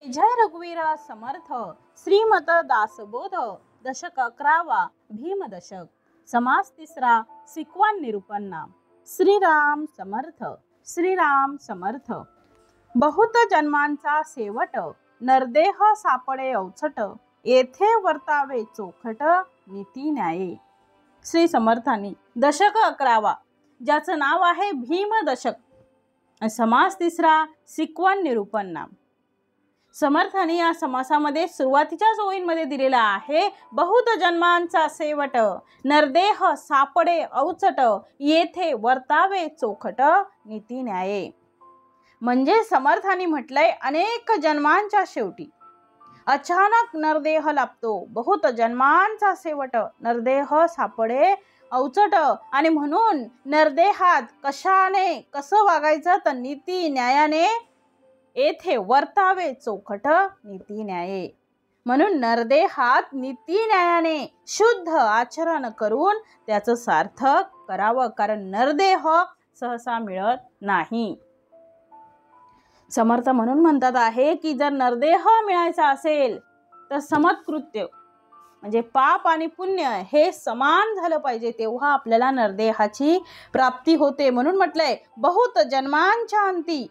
जय रघुवीर समर्थ श्रीमत दासबोध दशक 11वा भीम दशक समास तिसरा सिक्वान निरूपण श्रीराम समर्थ श्रीराम समर्थ बहुत जन्मांचा सेवट नरदेह सापडे अवचट येथे वर्तावे चोखट नीती न्याये। श्री समर्थांनी दशक 11वा ज्याचं नाव आहे भीम दशक समास तिसरा सिक्वान निरूपण समर्थांनी या समासामध्ये सुरुवातीच्याच ओळींमध्ये दिलेला आहे बहुत जन्मांचा सेवट नरदेह सापडे अवचट येथे वर्तावे चोखट नीती न्याये। म्हणजे समर्थांनी म्हटलंय अनेक जन्मांच्या शेवटी अचानक नरदेह लाभतो, बहुत जन्मांचा सेवट नरदेह सापडे अवचट आणि म्हणून नरदेहात कशाने कसं वागायचं तर नीती न्यायाने येथे वर्तावे चोखट नीती न्याये। म्हणून नरदेहात नीती न्यायाने शुद्ध आचरण करून त्याचं सार्थक करावं, कारण नरदेह सहसा मिळत नाही। समर्थ म्हणून म्हणतात आहे की जर नरदेह मिळायचा असेल तर समत्कृत्य म्हणजे पाप आणि पुण्य हे समान झालं पाहिजे, तेव्हा आपल्याला नरदेहाची प्राप्ती होते। म्हणून म्हटलंय बहुत जन्मांच्या अंती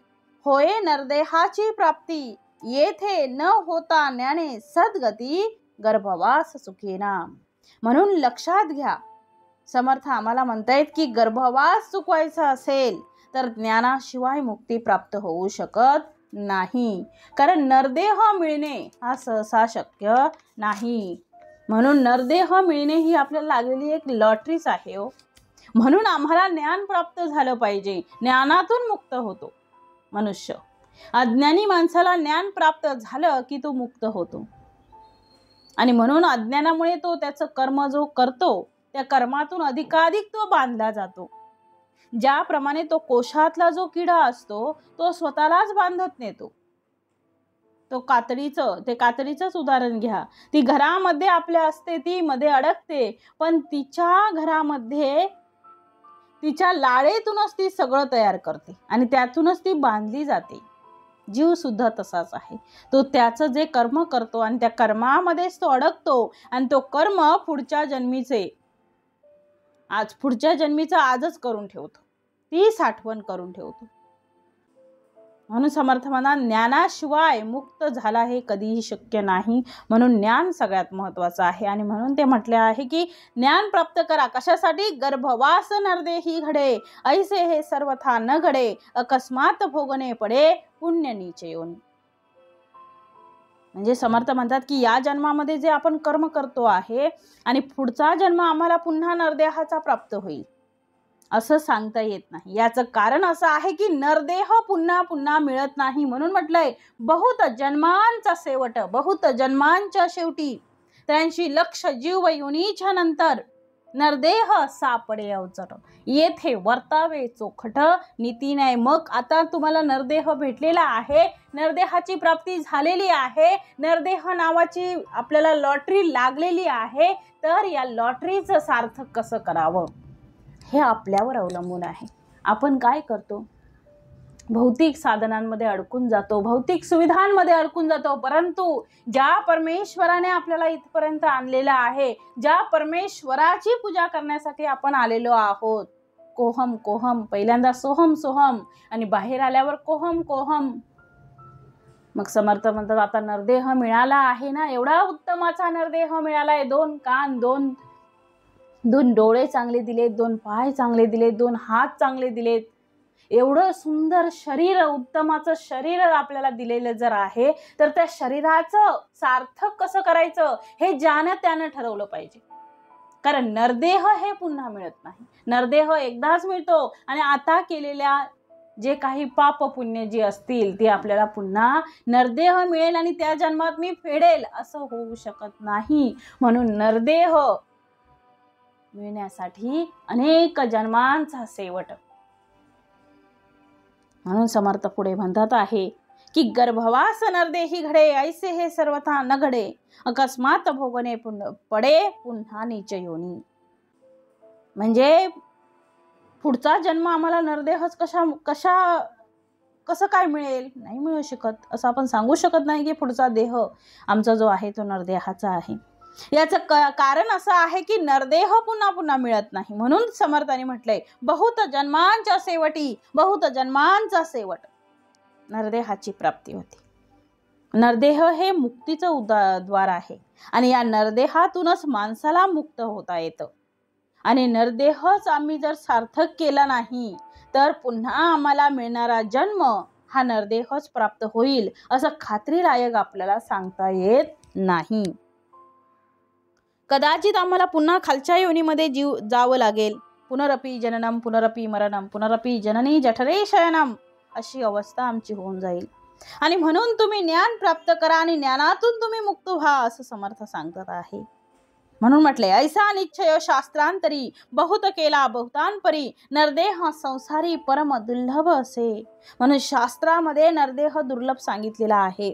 होय नरदेहाची प्राप्ती येथे न होता ज्ञाने सद्गती गर्भवास सुखेना। म्हणून लक्षात घ्या समर्थ आम्हाला म्हणतायत की गर्भवास चुकवायचा असेल तर ज्ञानाशिवाय मुक्ती प्राप्त होऊ शकत नाही, कारण नरदेह मिळणे हा सहसा शक्य नाही। म्हणून नरदेह मिळणे ही आपल्याला लागलेली एक लॉटरीच आहे हो। म्हणून आम्हाला ज्ञान प्राप्त झालं पाहिजे, ज्ञानातून मुक्त होतो मनुष्य। अज्ञानी माणसाला ज्ञान प्राप्त झालं की तो मुक्त होतो आणि म्हणून अज्ञानामुळे तो त्याचं कर्म जो करतो त्या कर्मातून अधिकाधिक तो बांधला जातो। ज्याप्रमाणे तो कोशातला जो किडा असतो तो स्वतःलाच बांधत नेतो। तो कातडीचंच उदाहरण घ्या, ती घरामध्ये आपल्या असते, ती मध्ये अडकते, पण तिच्या घरामध्ये तिच्या लाळेतूनच ती सगळं तयार करते आणि त्यातूनच ती बांधली जाते। जीव सुद्धा तसाच आहे, तो त्याचं जे कर्म करतो आणि त्या कर्मामध्येच तो अडकतो आणि तो कर्म पुढच्या जन्मीचा आजच करून ठेवतो, ती साठवण करून ठेवतो। म्हणून समर्थ म्हणा ज्ञानाशिवाय मुक्त झाला हे कधीही शक्य नाही, म्हणून ज्ञान सगळ्यात महत्वाचं आहे। आणि म्हणून ते म्हटले आहे की ज्ञान प्राप्त करा, कशासाठी गर्भवास नरदेही घडे ऐसे हे सर्वथा न घडे अकस्मात भोगणे पडे पुण्य नीच योनी। म्हणजे समर्थ म्हणतात की या जन्मामध्ये जे आपण कर्म करतो आहे आणि पुढचा जन्म आम्हाला पुन्हा नरदेहाचा प्राप्त होईल असं सांगता येत नाही। याचं कारण असं आहे की नरदेह पुन्हा पुन्हा मिळत नाही, म्हणून म्हटलंय बहुत जन्मांचा सेवट बहुत जन्मांच्या शेवटी 83 लक्ष जीव योनीच्या नंतर नरदेह सापडे अवचट येथे वर्तावे चोखट नीती न्याय। मग आता तुम्हाला नरदेह भेटलेला आहे, नरदेहाची प्राप्ती झालेली आहे, नरदेह नावाची आपल्याला लॉटरी लागलेली आहे, तर या लॉटरीचं सार्थक कसं करावं हे आपल्यावर अवलंबून आहे। आपण काय करतो, भौतिक साधनांमध्ये अडकून जातो, भौतिक सुविधांमध्ये अडकून जातो, परंतु ज्या परमेश्वराने आपल्याला इथपर्यंत आणलेला आहे, ज्या परमेश्वराची पूजा करण्यासाठी आपण आलेलो आहोत, कोहम कोहम पहिल्यांदा सोहम सोहम आणि बाहेर आल्यावर कोहम कोहम। मग समर्थ म्हणतात आता नरदेह मिळाला आहे ना, एवढा उत्तमाचा नरदेह मिळालाय, 2 कान, दोन डोळे चांगले दिलेत, 2 पाय चांगले दिलेत, 2 हात चांगले दिलेत, एवढं सुंदर शरीर उत्तमाचं शरीर आपल्याला दिलेलं जर आहे तर त्या शरीराचं सार्थक कसं करायचं हे ज्यानं त्यानं ठरवलं पाहिजे, कारण नरदेह हे पुन्हा मिळत नाही। नरदेह एकदाच मिळतो आणि आता केलेल्या जे काही पाप पुण्य जी असतील ती आपल्याला पुन्हा नरदेह मिळेल आणि त्या जन्मात मी फेडेल असं होऊ शकत नाही। म्हणून नरदेह मिळण्यासाठी अनेक जन्मांचा सेवट। म्हणून समर्थ पुढे म्हणतात आहे की गर्भवास नरदेही घडे ऐसे हे सर्वथा न घडे अकस्मात भोगणे पडे पुन्हा नीच योनी। म्हणजे पुढचा जन्म आम्हाला नरदेहच कसं काय मिळेल? नाही मिळू शकत. असं आपण सांगू शकत नाही की पुढचा देह आमचा जो आहे तो नरदेहाचा आहे. याचं कारण असं आहे की नरदेह पुन्हा पुन्हा मिळत नाही. म्हणून समर्थाने म्हटलंय बहुत जन्मांच्या शेवटी, बहुत जन्मांचा शेवट नरदेहाची प्राप्ती होती. नरदेह हे मुक्तीचं द्वार आहे आणि या नरदेहातूनच माणसाला मुक्त होता येतं. आणि नरदेहच आम्ही जर सार्थक केला नाही तर पुन्हा आम्हाला मिळणारा जन्म हा नरदेहच प्राप्त होईल असं खात्रीलायक आपल्याला सांगता येत नाही. कदाचित आम्हाला पुन्हा खालच्या योनीमध्ये जावं लागेल. पुनरपि जननम पुनरपि मरणम पुनरपि जननी जठरे शयनम अशी अवस्था आमची होऊन जाईल. आणि म्हणून तुम्ही ज्ञान प्राप्त करा आणि ज्ञानातून तुम्ही मुक्त व्हा असं समर्थ सांगत आहे. म्हणून म्हटले ऐसा निश्चय शास्त्रांतरी बहुत केला बहुतांपरी नरदेह संसारी परम दुर्लभ असे. म्हणून शास्त्रामध्ये नरदेह दुर्लभ सांगितलेला आहे.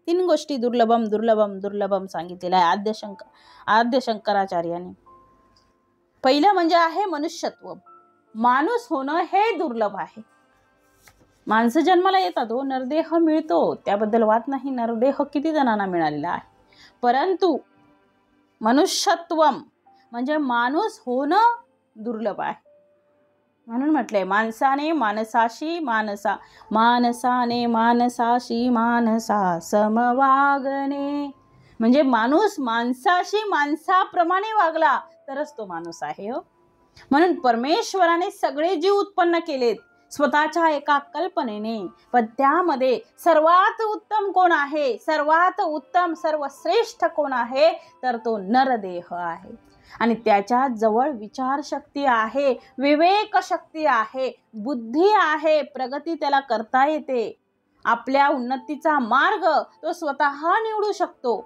3 गोष्टी दुर्लभम दुर्लभम दुर्लभम सांगितलेल्या आहे आद्य शंकराचार्याने. पहिलं म्हणजे आहे मनुष्यत्व. माणूस होणं हे दुर्लभ आहे. माणसं जन्माला येतात हो, नरदेह मिळतो, त्याबद्दल वाद नाही. नरदेह किती जणांना मिळालेला आहे. परंतु मनुष्यत्वम म्हणजे माणूस होणं दुर्लभ आहे. म्हणून म्हटलंय माणसाने माणसाशी माणसा, माणसाने माणसाशी माणसा समवागणे. म्हणजे माणूस माणसाशी माणसाप्रमाणे वागला तरच तो माणूस आहे हो. म्हणून परमेश्वराने सगळे जीव उत्पन्न केलेत स्वतःच्या एका कल्पनेने. पण त्यामध्ये सर्वात उत्तम कोण आहे, सर्वात उत्तम सर्वश्रेष्ठ कोण आहे तर तो नरदेह आहे. आणि त्याच्या जवळ विचारशक्ती आहे, विवेक शक्ती आहे, बुद्धी आहे, प्रगती त्याला करता येते. आपल्या उन्नतीचा मार्ग तो स्वतः निवडू शकतो.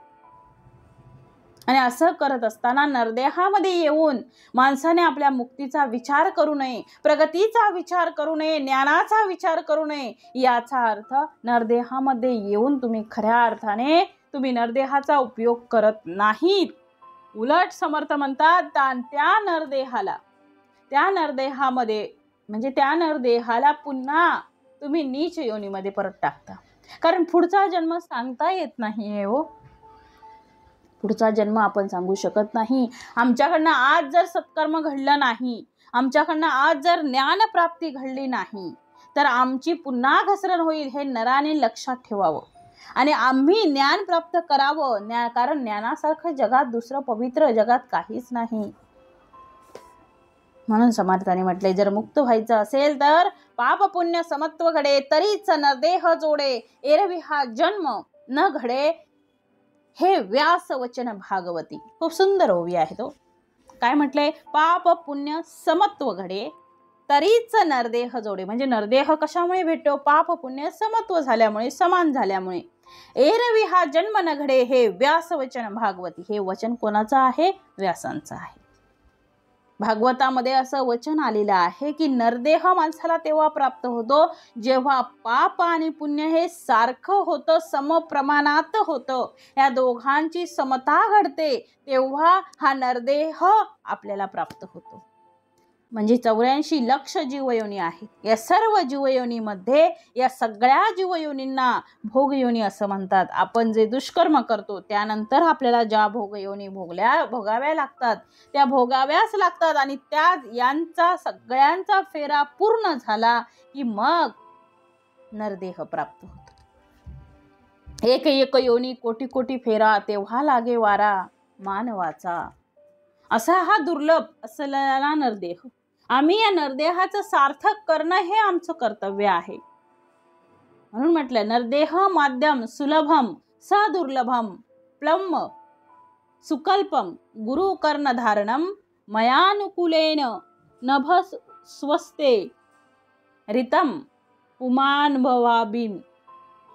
आणि असं करत असताना नरदेहामध्ये येऊन माणसाने आपल्या मुक्तीचा विचार करू नये, प्रगतीचा विचार करू नये, ज्ञानाचा विचार करू नये. याचा अर्थ नरदेहामध्ये येऊन तुम्ही खऱ्या अर्थाने तुम्ही नरदेहाचा उपयोग करत नाहीत. उलट समर्थ म्हणतात त्या नरदेहामध्ये म्हणजे त्या नरदेहाला पुन्हा तुम्ही नीच योनीमध्ये परत टाकता. कारण पुढचा जन्म सांगता येत नाही हो. पुढचा जन्म आपण सांगू शकत नाही. आमच्याकडनं आज जर सत्कर्म घडलं नाही, आमच्याकडनं आज जर ज्ञानप्राप्ती घडली नाही तर आमची पुन्हा घसरण होईल हे नराने लक्षात ठेवावं. आणि आम्ही ज्ञान प्राप्त करावं. कारण ज्ञानासारखं जगात दुसरं पवित्र जगात काहीच नाही. म्हणून समर्थाने म्हटले जर मुक्त व्हायचं असेल तर पाप पुण्य समत्व घडे तरीच नरदेह जोडे. एरवी हा जन्म न घडे हे व्यास वचन भागवती. खूप सुंदर ओवी आहे तो. काय म्हटलंय? पाप पुण्य समत्व घडे तरीच नरदेह जोडे. म्हणजे नरदेह कशामुळे भेटतो? पाप पुण्य समत्व झाल्यामुळे, समान झाल्यामुळे. एरवी हा जन्म न घडे हे व्यास वचन भागवती. हे वचन कोणाचं आहे? व्यासांचं आहे. भागवतामध्ये असं वचन आलेलं आहे की नरदेह माणसाला तेव्हा प्राप्त होतो जेव्हा पाप आणि पुण्य हे सारखं होतं, समप्रमाणात होतं. या दोघांची समता घडते तेव्हा हा नरदेह आपल्याला प्राप्त होतो. म्हणजे 84 लक्ष जीवयोनी आहे. या सर्व जीवयोनीमध्ये या सगळ्या जीवयोनींना भोगयोनी असं म्हणतात. आपण जे दुष्कर्म करतो त्यानंतर आपल्याला ज्या भोगयोनी भोगाव्या लागतात त्या भोगाव्याच लागतात. आणि त्या यांचा सगळ्यांचा फेरा पूर्ण झाला की मग नरदेह प्राप्त होतो. एक एक योनी कोटी कोटी फेरा तेव्हा लागे वारा मानवाचा. असा हा दुर्लभ असलेला नरदेह. आम्ही या नरदेहाचं सार्थक करणं हे आमचं कर्तव्य आहे. म्हणून म्हटलं नरदेह माध्यम सुलभम सदुर्लभम प्लम सुकल्पम गुरु कर्णधारणम मयानुकूलेन नभ स्वस्ते रितम पुमानुभवाबिन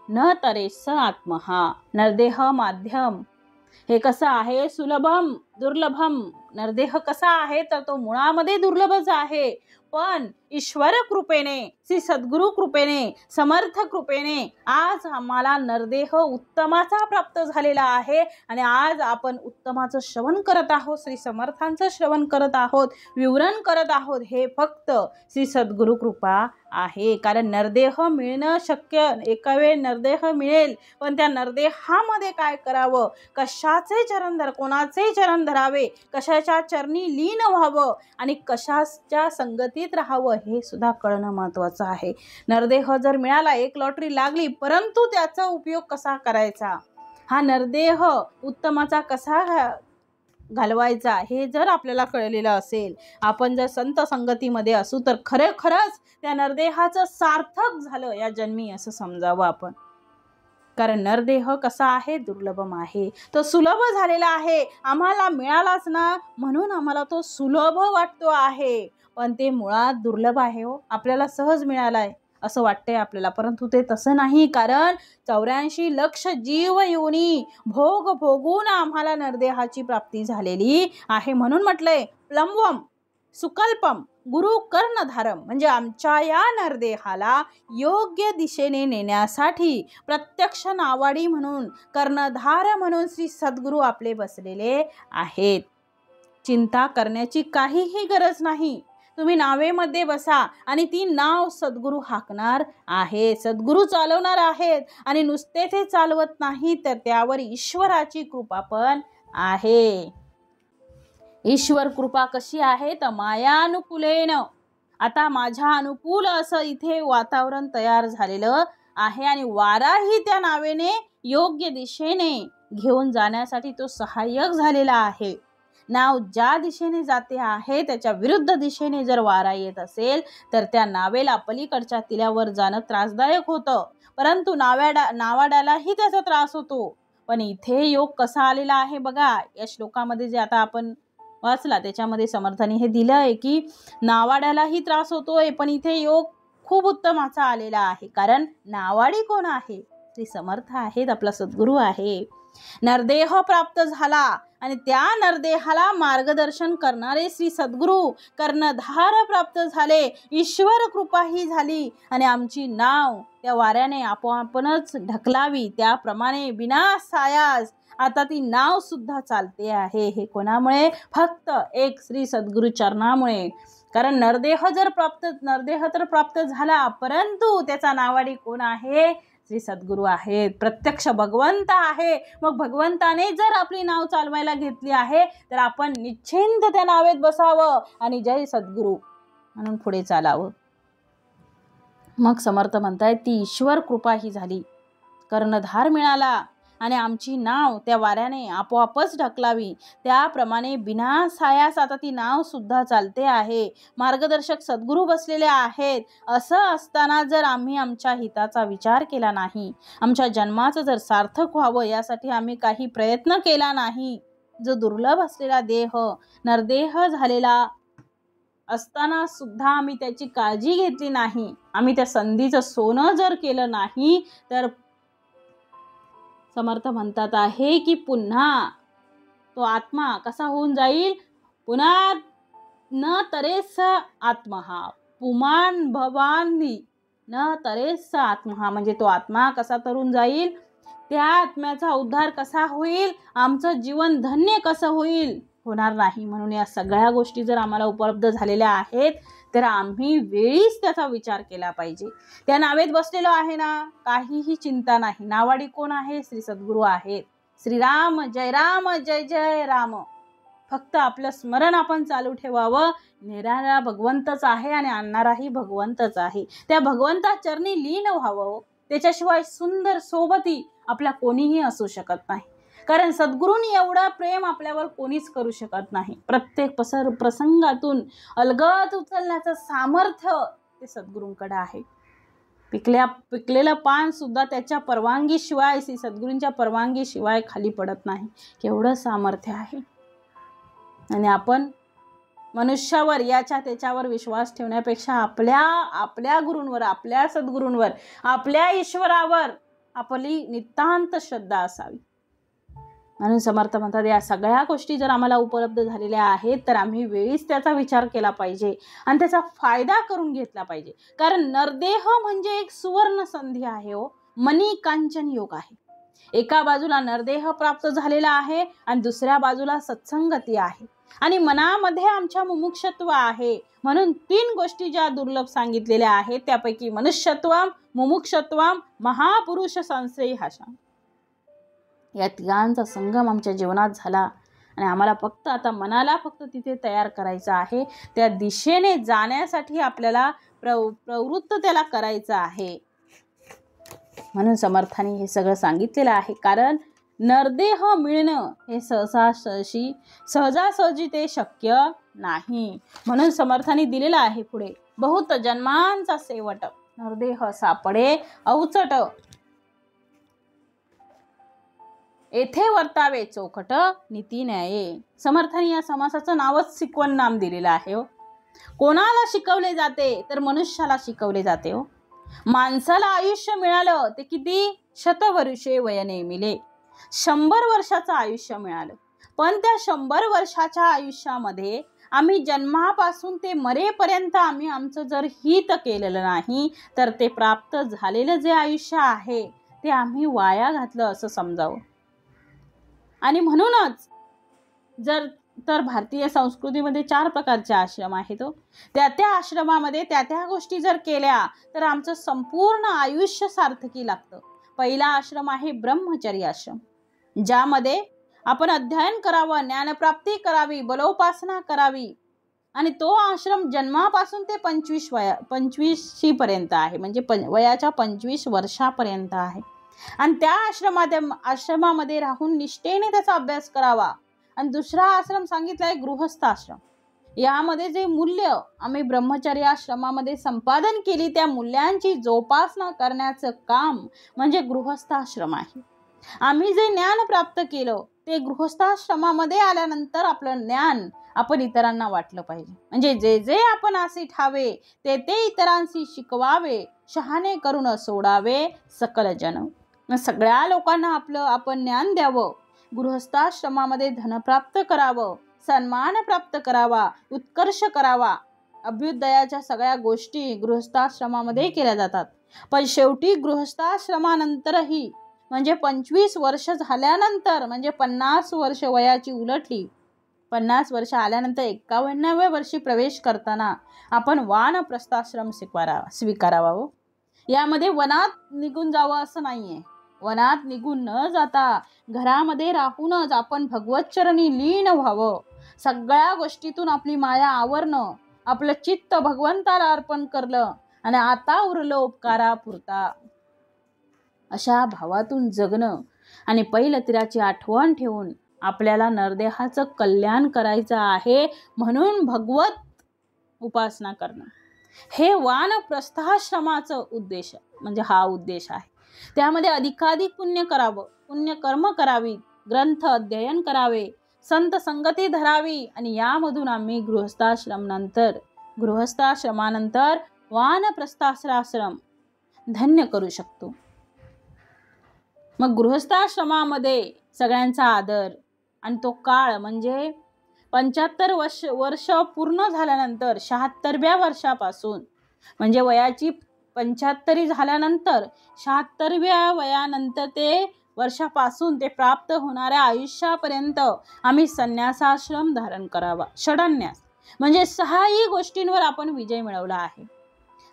न तरे स आत्महा. नरदेह माध्यम हे कसं आहे? सुलभम दुर्लभम, नरदेह कसा आहे तर तो मुळामध्ये दुर्लभच आहे, पण ईश्वर कृपेने, श्री सद्गुरु कृपेने, समर्थ कृपेने आज आम्हाला नरदेह उत्तमाचा प्राप्त झालेला आहे आणि आज आपण उत्तमाचं श्रवण करत आहोत, श्री समर्थांचं श्रवण करत आहोत, विवरण करत आहोत. हे फक्त श्री सद्गुरु कृपा आहे. कारण नरदेह मिळणं शक्य, एका वेळ नरदेह मिळेल, पण त्या नरदेहामध्ये काय करावं, कशाचे चरण कोणाचे चरण धरावे, कशाच्या चरणी लीन व्हावं आणि कशाच्या संगतीत राहावं हे सुद्धा कळणं महत्त्वाचं आहे. नरदेह जर मिळाला, एक लॉटरी लागली, परंतु त्याचा उपयोग कसा करायचा, हा नरदेह उत्तमाचा कसा घालवायचा हे जर आपल्याला कळलेलं असेल, आपण जर संत संगतीमध्ये असू तर खरंच त्या नरदेहाचं सार्थक झालं या जन्मी असं समजावं आपण. कारण नरदेह कसा आहे, दुर्लभम आहे, तो सुलभ झालेला आहे. आम्हाला मिळालाच ना म्हणून आम्हाला तो सुलभ वाटतो आहे, पण ते मुळात दुर्लभ आहे. हो, आपल्याला सहज मिळालाय असं वाटतंय आपल्याला, परंतु ते तसं नाही. कारण 84 लक्ष जीव योनी भोग भोगून आम्हाला नरदेहाची प्राप्ती झालेली आहे. म्हणून म्हटलंय प्लवम सुकल्पम गुरु कर्णधारम, म्हणजे आमच्या या नरदेहाला योग्य दिशेने नेण्यासाठी प्रत्यक्ष नावाडी म्हणून, कर्णधार म्हणून श्री सद्गुरू आपले बसलेले आहेत. चिंता करण्याची काहीही गरज नाही. तुम्ही नावेमध्ये बसा आणि ती नाव सद्गुरू हाकणार आहे, सद्गुरू चालवणार आहेत. आणि नुसते ते चालवत नाही तर त्यावर ईश्वराची कृपा पण आहे. ईश्वर कृपा कशी आहे तर मायानुकूलेन. आता माझ्या अनुकूल असं इथे वातावरण तयार झालेलं आहे आणि वाराही त्या नावेने योग्य दिशेने घेऊन जाण्यासाठी तो सहाय्यक झालेला आहे. नाव ज्या दिशेने जाते आहे त्याच्या विरुद्ध दिशेने जर वारा येत असेल तर त्या नावेला पलीकडच्या तिल्यावर जाणं त्रासदायक होतं, परंतु नावाड्यालाही त्याचा त्रास होतो. पण इथे योग कसा आलेला आहे बघा, या श्लोकामध्ये जे आता आपण वाचला त्याच्यामध्ये समर्थाने हे दिलं आहे की नावाड्यालाही त्रास होतोय, पण इथे योग खूप उत्तमाचा आलेला आहे. कारण नावाडी कोण आहे, श्री समर्थ आहेत, आपला सद्गुरू आहे. नरदेह प्राप्त झाला आणि त्या नरदेहाला मार्गदर्शन करणारे श्री सद्गुरू कर्णधार प्राप्त झाले. ईश्वर कृपा ही झाली आणि आमची नाव त्या वाऱ्याने आपोआपच ढकलावी, त्याप्रमाणे बिना सायास आता ती नाव सुद्धा चालते आहे. हे कोणामुळे, फक्त एक श्री सद्गुरू चरणामुळे. कारण नरदेह तर प्राप्त झाला, परंतु त्याचा नावाडी कोण आहे, श्री सद्गुरू आहेत, प्रत्यक्ष भगवंत आहे. मग भगवंताने जर आपली नाव चालवायला घेतली आहे तर आपण निश्चिंत त्या नावेत बसावं आणि जय सद्गुरू म्हणून पुढे चालावं. मग समर्थ म्हणतायत ती ईश्वर कृपा ही झाली, कर्णधार मिळाला आणि आमची नाव त्या वाऱ्याने आपोआपच ढकलावी, त्याप्रमाणे बिना सायास आता ती नाव सुद्धा चालते आहे. मार्गदर्शक सद्गुरू बसलेले आहेत. असं असताना जर आम्ही आमच्या हिताचा विचार केला नाही, आमच्या जन्माचं जर सार्थक व्हावं यासाठी आम्ही काही प्रयत्न केला नाही, जो दुर्लभ असलेला देह नरदेह झालेला असताना सुद्धा आम्ही त्याची काळजी घेतली नाही, आम्ही त्या संधीचं सोनं जर केलं नाही तर समर्थ म्हणतात आहे की पुन्हा तो आत्मा कसा होऊन जाईल, पुन्हा न तरेस आत्मा पुमान भवानी न तरेस आत्मा, म्हणजे तो आत्मा कसा तरून जाईल, त्या आत्म्याचा उद्धार कसा होईल, आमचं जीवन धन्य कसं होईल, होणार नाही. म्हणून या सगळ्या गोष्टी जर आम्हाला उपलब्ध झालेल्या आहेत तर आम्ही वेळीच त्याचा विचार केला पाहिजे. त्या नावेत बसलेलो आहे ना, काहीही चिंता नाही. नावाडी कोण आहे, श्री सद्गुरू आहेत. श्रीराम जय जय राम. फक्त आपलं स्मरण आपण चालू ठेवावं. नेणारा भगवंतच आहे आणि आणणाराही भगवंतच आहे. त्या भगवंता चरणी लीन व्हावं, त्याच्याशिवाय सुंदर सोबती आपल्या कोणीही असू शकत नाही. कारण सद्गुरूंनी एवढं प्रेम आपल्यावर कोणीच करू शकत नाही. प्रत्येक प्रसंगातून अलगद उचलण्याचं सामर्थ्य ते सद्गुरूंकडे आहे. पिकलेलं पान सुद्धा त्याच्या परवानगीशिवाय, श्री सद्गुरूंच्या परवानगीशिवाय खाली पडत नाही. केवढं सामर्थ्य आहे. आणि आपण मनुष्यावर याच्या त्याच्यावर विश्वास ठेवण्यापेक्षा आपल्या गुरूंवर, आपल्या सद्गुरूंवर, आपल्या ईश्वरावर आपली नितांत श्रद्धा असावी. म्हणून समर्थ म्हणतात या सगळ्या गोष्टी जर आम्हाला उपलब्ध झालेल्या आहेत तर आम्ही वेळीच त्याचा विचार केला पाहिजे आणि त्याचा फायदा करून घेतला पाहिजे. कारण नरदेह म्हणजे एक सुवर्ण संधी आहे हो, मनी कांचन योग आहे. एका बाजूला नरदेह प्राप्त झालेला आहे आणि दुसऱ्या बाजूला सत्संगती आहे आणि मनामध्ये आमच्या मुमुक्षत्व आहे. म्हणून 3 गोष्टी ज्या दुर्लभ सांगितलेल्या आहेत त्यापैकी मनुष्यत्वम, मुमुक्षत्वम, महापुरुष संश्रयहाशा, या तिघांचा संगम आमच्या जीवनात झाला आणि आम्हाला फक्त आता मनाला फक्त तिथे तयार करायचं आहे. त्या दिशेने जाण्यासाठी आपल्याला प्रवृत्त त्याला करायचं आहे. म्हणून समर्थांनी हे सगळं सांगितलेलं आहे. कारण नरदेह मिळणं हे सहजासहजी ते शक्य नाही. म्हणून समर्थांनी दिलेलं आहे पुढे, बहुत जन्मांचा सेवट नरदेह सापडे अवचट, येथे वर्तावे चौकट नीती न्याये. समर्थांनी या समासाचं नावच शिकवण नाम दिलेलं आहे हो. कोणाला शिकवले जाते तर मनुष्याला शिकवले जाते हो. माणसाला आयुष्य मिळालं ते किती, शतवर्षे वयने मिले, 100 वर्षाचं आयुष्य मिळालं. पण त्या 100 वर्षाच्या आयुष्यामध्ये आम्ही जन्मापासून ते मरेपर्यंत आम्ही आमचं जर हित केलेलं नाही तर ते प्राप्त झालेलं जे आयुष्य आहे ते आम्ही वाया घातलं असं समजावं. आणि म्हणूनच जर तर भारतीय संस्कृतीमध्ये 4 प्रकारचे आश्रम आहेत. त्या आश्रमामध्ये त्या गोष्टी जर केल्या तर आमचं संपूर्ण आयुष्य सार्थकी लागतं. पहिला आश्रम आहे ब्रह्मचर्य आश्रम, ज्यामध्ये आपण अध्ययन करावं, ज्ञानप्राप्ती करावी, बलोपासना करावी. आणि तो आश्रम जन्मापासून ते 25 पर्यंत आहे, म्हणजे वयाच्या 25 वर्षापर्यंत आहे. आणि त्या आश्रमामध्ये राहून निष्ठेने त्याचा अभ्यास करावा. आणि दुसरा आश्रम सांगितलाय गृहस्थ आश्रम. यामध्ये जे मूल्य आम्ही ब्रह्मचर्य आश्रमामध्ये संपादन केली त्या मूल्यांची जोपासना करण्याचं काम म्हणजे गृहस्थ आश्रम आहे. आम्ही जे ज्ञान प्राप्त केलं ते गृहस्थाश्रमामध्ये आल्यानंतर आपलं ज्ञान आपण इतरांना वाटलं पाहिजे. म्हणजे जे जे आपण असे ठावे ते ते इतरांशी शिकवावे, शहाणे करून सोडावे सकल जन. सगळ्या लोकांना आपण ज्ञान द्यावं. गृहस्थाश्रमामध्ये धन प्राप्त करावं, सन्मान प्राप्त करावा, उत्कर्ष करावा. अभ्युदयाच्या सगळ्या गोष्टी गृहस्थाश्रमामध्ये केल्या जातात. पण शेवटी गृहस्थाश्रमानंतरही म्हणजे 25 वर्ष झाल्यानंतर, म्हणजे 50 वर्ष वयाची उलटली, 50 वर्ष आल्यानंतर 51व्या वर्षी प्रवेश करताना आपण वानप्रस्थाश्रम स्वीकारावा. यामध्ये वनात निघून जावं असं नाहीये. वनात निघून न जाता घरामध्ये राहूनच आपण भगवतचरणी लीन व्हावं. सगळ्या गोष्टीतून आपली माया आवरणं, आपलं चित्त भगवंताला अर्पण करलं आणि आता उरलं उपकारापुरता, अशा भावातून जगणं. आणि पैलतीराची आठवण ठेवून आपल्याला नरदेहाचं कल्याण करायचं आहे म्हणून भगवत उपासना करणं, हे वानप्रस्थाश्रमाचं उद्देश म्हणजे हा उद्देश आहे. त्यामध्ये अधिकाधिक पुण्य करावं, पुण्यकर्म करावी, ग्रंथ अध्ययन करावे, संत संगती धरावी. आणि यामधून आम्ही गृहस्थाश्रमानंतर वानप्रस्थाश्रम धन्य करू शकतो. मग गृहस्थाश्रमामध्ये सगळ्यांचा आदर आणि तो काळ म्हणजे 75 वर्ष पूर्ण झाल्यानंतर 76व्या वर्षापासून, म्हणजे वयाची 75 झाल्यानंतर 76व्या वयानंतर ते वर्षापासून ते प्राप्त होणाऱ्या आयुष्यापर्यंत आम्ही संन्यासाश्रम धारण करावा. षडन्यास म्हणजे 6ही गोष्टींवर आपण विजय मिळवला आहे.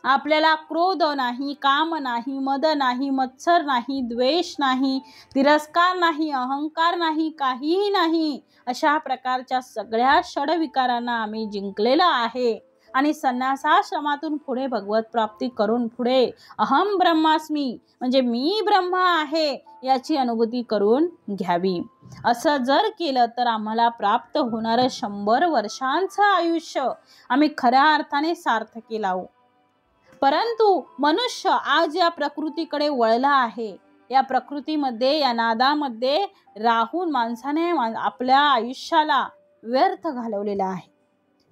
आपल्याला क्रोध नाही, काम नाही, मद नाही, मत्सर नाही, द्वेष नाही, तिरस्कार नाही, अहंकार नाही, काहीही नाही. अशा प्रकारच्या सगळ्या षडविकारांना आम्ही जिंकलेलं आहे. आणि संन्यासाश्रमातून पुढे भगवत प्राप्ती करून पुढे अहम ब्रह्मास्मी म्हणजे मी ब्रह्म आहे याची अनुभूती करून घ्यावी. असं जर केलं तर आम्हाला प्राप्त होणारं 100 वर्षांचं आयुष्य आम्ही खऱ्या अर्थाने सार्थकी लावू. परंतु मनुष्य आज या प्रकृतीकडे वळला आहे. या प्रकृतीमध्ये, या नादामध्ये राहून माणसाने आपल्या आयुष्याला व्यर्थ घालवलेला आहे.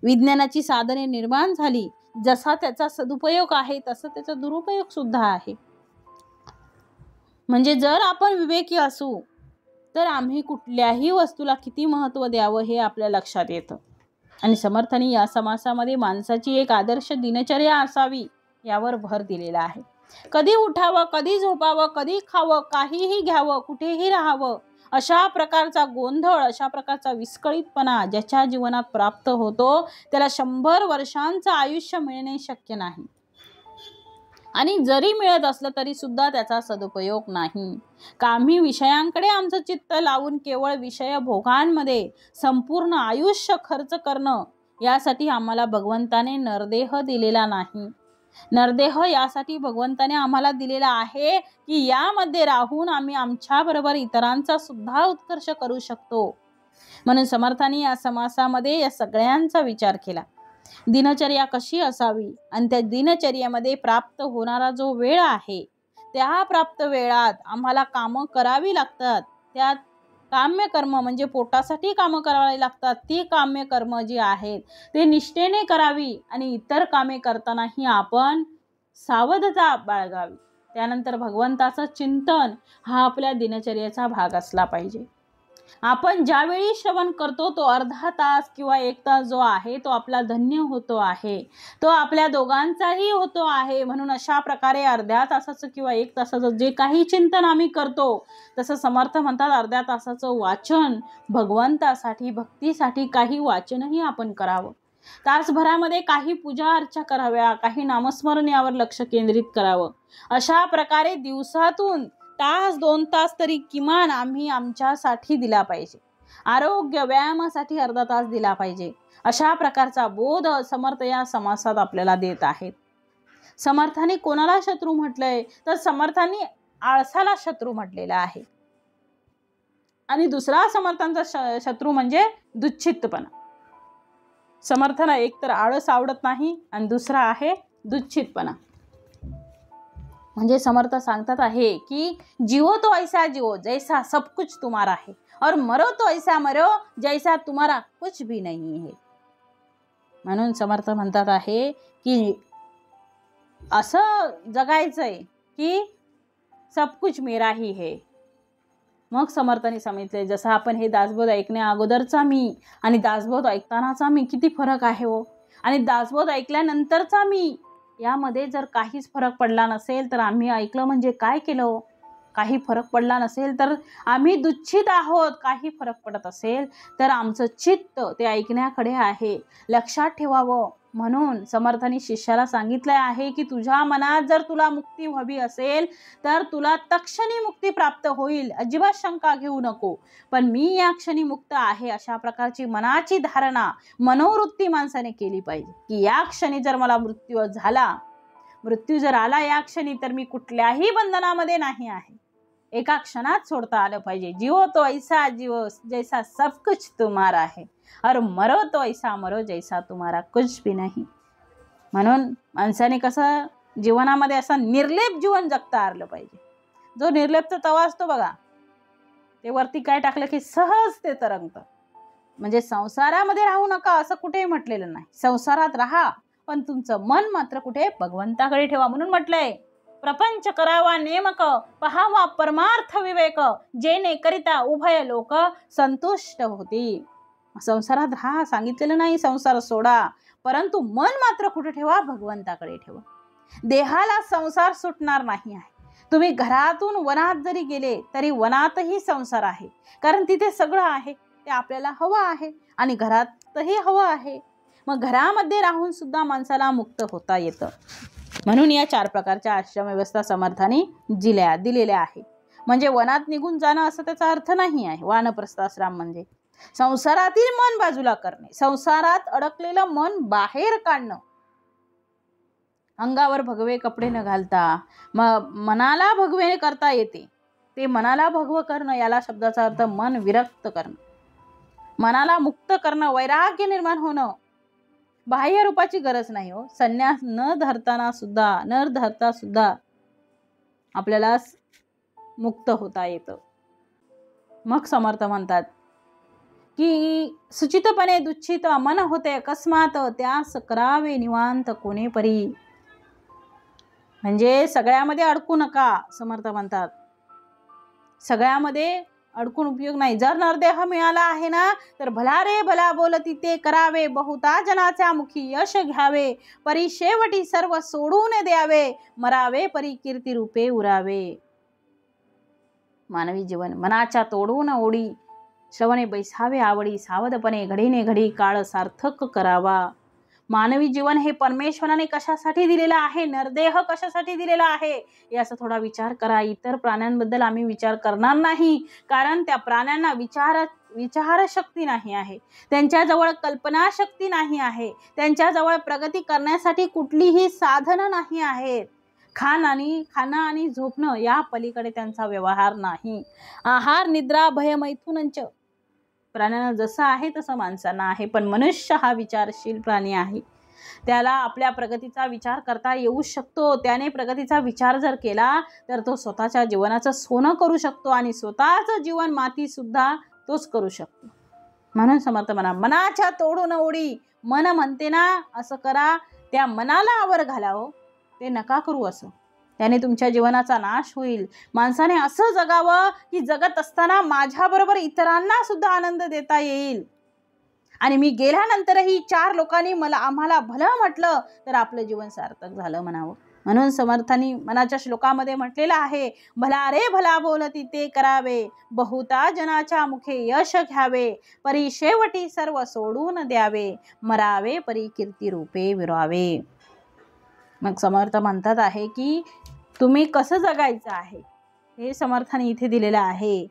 विज्ञानाची साधने निर्माण झाली, जसा त्याचा सदुपयोग आहे तसा त्याचा दुरुपयोग सुद्धा आहे. म्हणजे जर आपण विवेकी असू तर आम्ही कुठल्याही वस्तूला किती महत्त्व द्यावं हे आपल्या लक्षात येतं. आणि समर्थांनी या समासामध्ये माणसाची एक आदर्श दिनचर्या असावी यावर भर दिलेला आहे. कधी उठावं, कधी झोपावं, कधी खावं, काहीही घ्यावं, कुठेही राहावं, अशा प्रकारचा गोंधळ, अशा प्रकारचा विस्कळीतपणा ज्याच्या जीवनात प्राप्त होतो त्याला 100 वर्षांचं आयुष्य मिळणे शक्य नाही. आणि जरी मिळत असलं तरी सुद्धा त्याचा सदुपयोग नाही. कामी विषयांकडे आमचं चित्त लावून केवळ विषय भोगांमध्ये संपूर्ण आयुष्य खर्च करणं, यासाठी आम्हाला भगवंताने नरदेह दिलेला नाही. नरदेह यासाठी भगवंताने आम्हाला दिलेला आहे की यामध्ये राहून आम्ही आमच्याबरोबर इतरांचा सुद्धा उत्कर्ष करू शकतो. म्हणून समर्थांनी या समासामध्ये या सगळ्यांचा विचार केला. दिनचर्या कशी असावी आणि त्या दिनचर्येमध्ये प्राप्त होणारा जो वेळ आहे त्या प्राप्त वेळात आम्हाला कामं करावी लागतात. त्यात काम्य कर्म म्हणजे पोटासाठी कामं करावी लागतात. ती काम्य कर्म जी आहेत ते निष्ठेने करावी आणि इतर कामे करतानाही आपण सावधता बाळगावी. त्यानंतर भगवंताचं चिंतन हा आपल्या दिनचर्येचा भाग असला पाहिजे. आपण ज्यावेळी श्रवण करतो तो अर्धा तास किंवा 1 तास जो आहे तो आपला धन्य होतो आहे, तो आपल्या दोघांचाही होतो आहे. म्हणून अशा प्रकारे अर्ध्या तासाचं किंवा 1 तासाचं जे काही चिंतन आम्ही करतो, तसं समर्थ म्हणतात अर्ध्या तासाचं वाचन भगवंतासाठी, भक्तीसाठी काही वाचनही आपण करावं. तासभरामध्ये काही पूजा अर्चा कराव्या, काही नामस्मरण यावर लक्ष केंद्रित करावं. अशा प्रकारे दिवसातून तास 2 तास तरी किमान आम्ही आमच्यासाठी दिला पाहिजे. आरोग्य व्यायामासाठी अर्धा तास दिला पाहिजे. अशा प्रकारचा बोध समर्थ या समासात आपल्याला देत आहेत. समर्थांनी कोणाला शत्रू म्हटलंय तर समर्थांनी आळसाला शत्रू म्हटलेला आहे. आणि दुसरा समर्थांचा शत्रू म्हणजे दुच्छितपणा. समर्थांना एक तर आळस आवडत नाही आणि दुसरा आहे दुच्छितपणा. म्हणजे समर्थ सांगतात आहे की जियो तो ऐसा जियो जैसा सब कुछ तुम्हारा है और मरो तो ऐसा मरो जैसा तुम्हारा कुछ भी नहीं है. म्हणून समर्थ म्हणतात आहे की असं जगायचंय की सब कुछ मेरा ही है. मग समर्थांनी सांगितले जसं आपण हे दासबोध ऐकण्या अगोदरचा मी आणि दासबोध ऐकतानाचा मी किती फरक आहे हो. आणि दासबोध ऐकल्यानंतरचा मी यामध्ये जर काहीच फरक पडला नसेल तर आम्ही ऐकलं म्हणजे काय केलं. काही फरक पडला नसेल तर आम्ही दुच्छित आहोत. काही फरक पडत असेल तर आमचं चित्त ते ऐकण्याकडे आहे. लक्षात ठेवावं. म्हणून समर्थांनी शिष्याला सांगितलं आहे की तुझ्या मनात जर तुला मुक्ती हवी असेल तर तुला तत्क्षणी मुक्ती प्राप्त होईल, अजिबात शंका घेऊ नको. पण मी या क्षणी मुक्त आहे अशा प्रकारची मनाची धारणा, मनोवृत्ती माणसाने केली पाहिजे की या क्षणी जर मला मृत्यू जर आला या क्षणी तर मी कुठल्याही बंधनामध्ये नाही आहे. एका क्षणात सोडता आलं पाहिजे. जियो तो ऐसा जियो जैसा सब कुछ तुम्हारा है और मरो तो ऐसा मरो जैसा तुम्हारा कुछ भी नहीं. म्हणून माणसाने कसं जीवनामध्ये असं निर्लेप जीवन जगता आलं पाहिजे. जो निर्लेपचा तवा असतो बघा, ते वरती काय टाकलं की सहज ते तरंगतं. म्हणजे संसारामध्ये राहू नका असं कुठेही म्हटलेलं नाही. संसारात राहा पण तुमचं मन मात्र कुठे भगवंताकडे ठेवा. म्हणून म्हटलंय प्रपंच करावा नेमक, पहावा परमार्थ विवेक, जेणे करिता उभय लोक संतुष्ट होती. संसारात राहा सांगितलेलं नाही संसार सोडा, परंतु मन मात्र कुठे ठेवा भगवंताकडे ठेवा. देहाला संसार सुटणार नाही आहे. तुम्ही घरातून वनात जरी गेले तरी वनातही संसार आहे, कारण तिथे सगळं आहे ते आपल्याला हवं आहे आणि घरातही हवं आहे. मग घरामध्ये राहून सुद्धा माणसाला मुक्त होता येतं. म्हणून या 4 प्रकारच्या आश्रम व्यवस्था समर्थांनी दिलेल्या आहे. म्हणजे वनात निघून जाणं असं त्याचा अर्थ नाही आहे. वानप्रस्थाश्रम म्हणजे संसारातील मन बाजूला करणे, संसारात अडकलेलं मन बाहेर काढणं, अंगावर भगवे कपडे न घालता मनाला भगवे करता येते. ते मनाला भगवं करणं याला शब्दाचा अर्थ मन विरक्त करणं, मनाला मुक्त करणं, वैराग्य निर्माण होणं. बाह्य रूपाची गरज नाही हो. संन्यास न धरता सुद्धा आपल्याला मुक्त होता येतं. मग समर्थ म्हणतात की सुचितपणे दुच्छित मन होते अकस्मात, त्यास करावे निवांत कोणे परी. म्हणजे सगळ्यामध्ये अडकू नका. समर्थ म्हणतात सगळ्यामध्ये अडकून उपयोग नाही. जर नरदेह मिळाला आहे ना तर भला रे भला बोलती ते करावे, बहुता जनाच्या मुखी यश घ्यावे, परी शेवटी सर्व सोडून द्यावे, मरावे परी कीर्ती रूपे उरावे. मानवी जीवन मनाच्या तोडून ओढी, श्रवणे बैसावे आवडी, सावधपणे घडीने घडी काळ सार्थक करावा. मानवी जीवन हे परमेश्वराने कशासाठी दिलेलं आहे, नरदेह कशासाठी दिलेला आहे याचा थोडा विचार करा. इतर प्राण्यांबद्दल आम्ही विचार करणार नाही, कारण त्या प्राण्यांना विचारशक्ती नाही आहे, त्यांच्याजवळ कल्पनाशक्ती नाही आहे, त्यांच्याजवळ प्रगती करण्यासाठी कुठलीही साधनं नाही आहेत. खाणं आणि झोपणं या पलीकडे त्यांचा व्यवहार नाही. आहार निद्रा भय मैथुनंच. प्राण्यांना जसं आहे तसं माणसांना आहे, पण मनुष्य हा विचारशील प्राणी आहे. त्याला आपल्या प्रगतीचा विचार करता येऊ शकतो. त्याने प्रगतीचा विचार जर केला तर तो स्वतःच्या जीवनाचं सोनं करू शकतो आणि स्वतःचं जीवन माती सुद्धा तोच करू शकतो. म्हणून समर्थ म्हणा, मनाच्या तोडून ओढी. मन म्हणते ना असं करा, त्या मनाला आवर घालावं, ते नका करू असं, त्याने तुमच्या जीवनाचा नाश होईल. माणसाने असं जगावं की जगत असताना माझ्याबरोबर इतरांना सुद्धा आनंद देता येईल, आणि मी गेल्यानंतरही 4 लोकांनी आम्हाला भलं म्हटलं तर आपलं जीवन सार्थक झालं म्हणावं. म्हणून समर्थांनी मनाच्या श्लोकामध्ये म्हटलेलं आहे, भला रे भला बोलती ते करावे, बहुता जनाच्या मुखे यश घ्यावे, परी शेवटी सर्व सोडून द्यावे, मरावे परी कीर्ती रूपे विरावे. मग समर्थ म्हणतात आहे की तुम्ही कसं जगायचं आहे हे समर्थाने इथे दिलेलं आहे.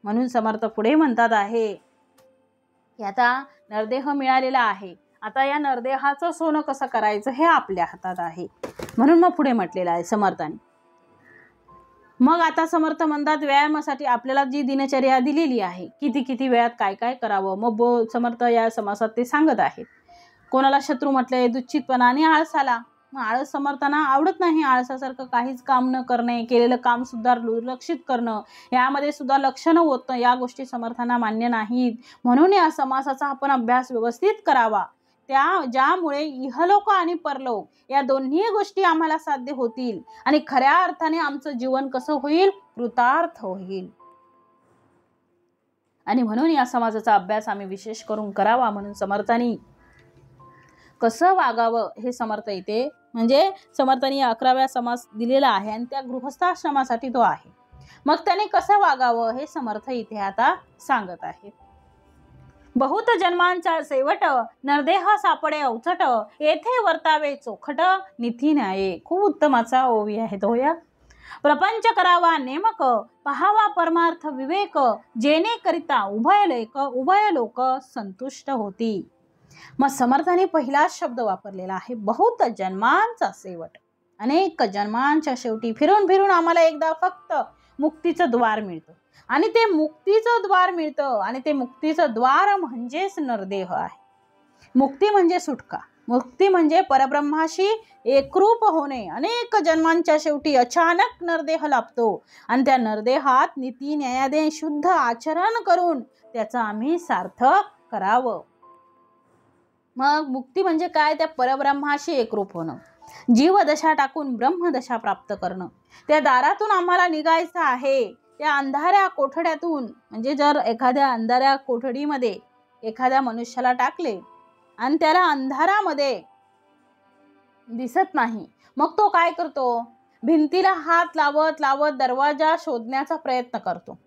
म्हणून समर्थ पुढे म्हणतात आहे की आता नरदेह मिळालेला आहे, आता या नरदेहाचं सोनं कसं करायचं हे आपल्या हातात आहे. म्हणून मग पुढे म्हटलेलं आहे समर्थाने. मग आता समर्थ म्हणतात व्यायामासाठी आपल्याला जी दिनचर्या दिलेली आहे, किती वेळात काय काय करावं. मग समर्थ या समासात ते सांगत आहेत. कोणाला शत्रू म्हटले, दुश्चितपणा आणि आळसाला. मग आळस समर्थांना आवडत नाही. आळसासारखं काहीच काम न करणे, केलेलं काम सुद्धा दुर्लक्षित करणं, यामध्ये सुद्धा लक्षणं होतं, या गोष्टी समर्थांना मान्य नाहीत. म्हणून या समासाचा आपण अभ्यास व्यवस्थित करावा, ज्यामुळे इहलोक आणि परलोक या दोन्ही गोष्टी आम्हाला साध्य होतील आणि खऱ्या अर्थाने आमचं जीवन कसं होईल, कृतार्थ होईल. आणि म्हणून या समासाचा अभ्यास आम्ही विशेष करून करावा. म्हणून समर्थांनी कसं वागावं हे समर्थ इथे म्हणजे समर्थांनी 11व्या समास दिलेला आहे आणि त्या गृहस्थाश्रमासाठी तो आहे. मग त्याने कसं वागावं हे समर्थ इथे आता सांगत आहेत. बहुत जन्मांचा सेवट, नरदेह सापडे अवचट, येथे वर्तावे चोखट, निती न्याये. खूप उत्तमाचा ओवी आहे तो या. प्रपंच करावा नेमक, पहावा परमार्थ विवेक, जेणे करिता उभय लोक संतुष्ट होती. मग समर्थाने पहिला शब्द वापरलेला आहे, बहुत जन्मांचा सेवट. अनेक जन्मांच्या शेवटी फिरून आम्हाला एकदा फक्त मुक्तीचं द्वार मिळतं आणि ते मुक्तीचं द्वार मिळतं आणि ते मुक्तीचं द्वार म्हणजेच नरदेह आहे. मुक्ती म्हणजे सुटका, मुक्ती म्हणजे परब्रह्माशी एकरूप होणे. अनेक जन्मांच्या शेवटी अचानक नरदेह लाभतो आणि त्या नरदेहात नीती न्यायाने शुद्ध आचरण करून त्याचं आम्ही सार्थक करावं. मग मुक्ती म्हणजे काय, त्या परब्रह्माशी एकरूप होणं, जीवदशा टाकून ब्रह्मदशा प्राप्त करणं. त्या दारातून आम्हाला निघायचं आहे, त्या अंधाऱ्या कोठड्यातून. म्हणजे जर एखाद्या अंधाऱ्या कोठडीमध्ये एखाद्या मनुष्याला टाकले आणि त्याला अंधारामध्ये दिसत नाही, मग तो काय करतो, भिंतीला हात लावत दरवाजा शोधण्याचा प्रयत्न करतो.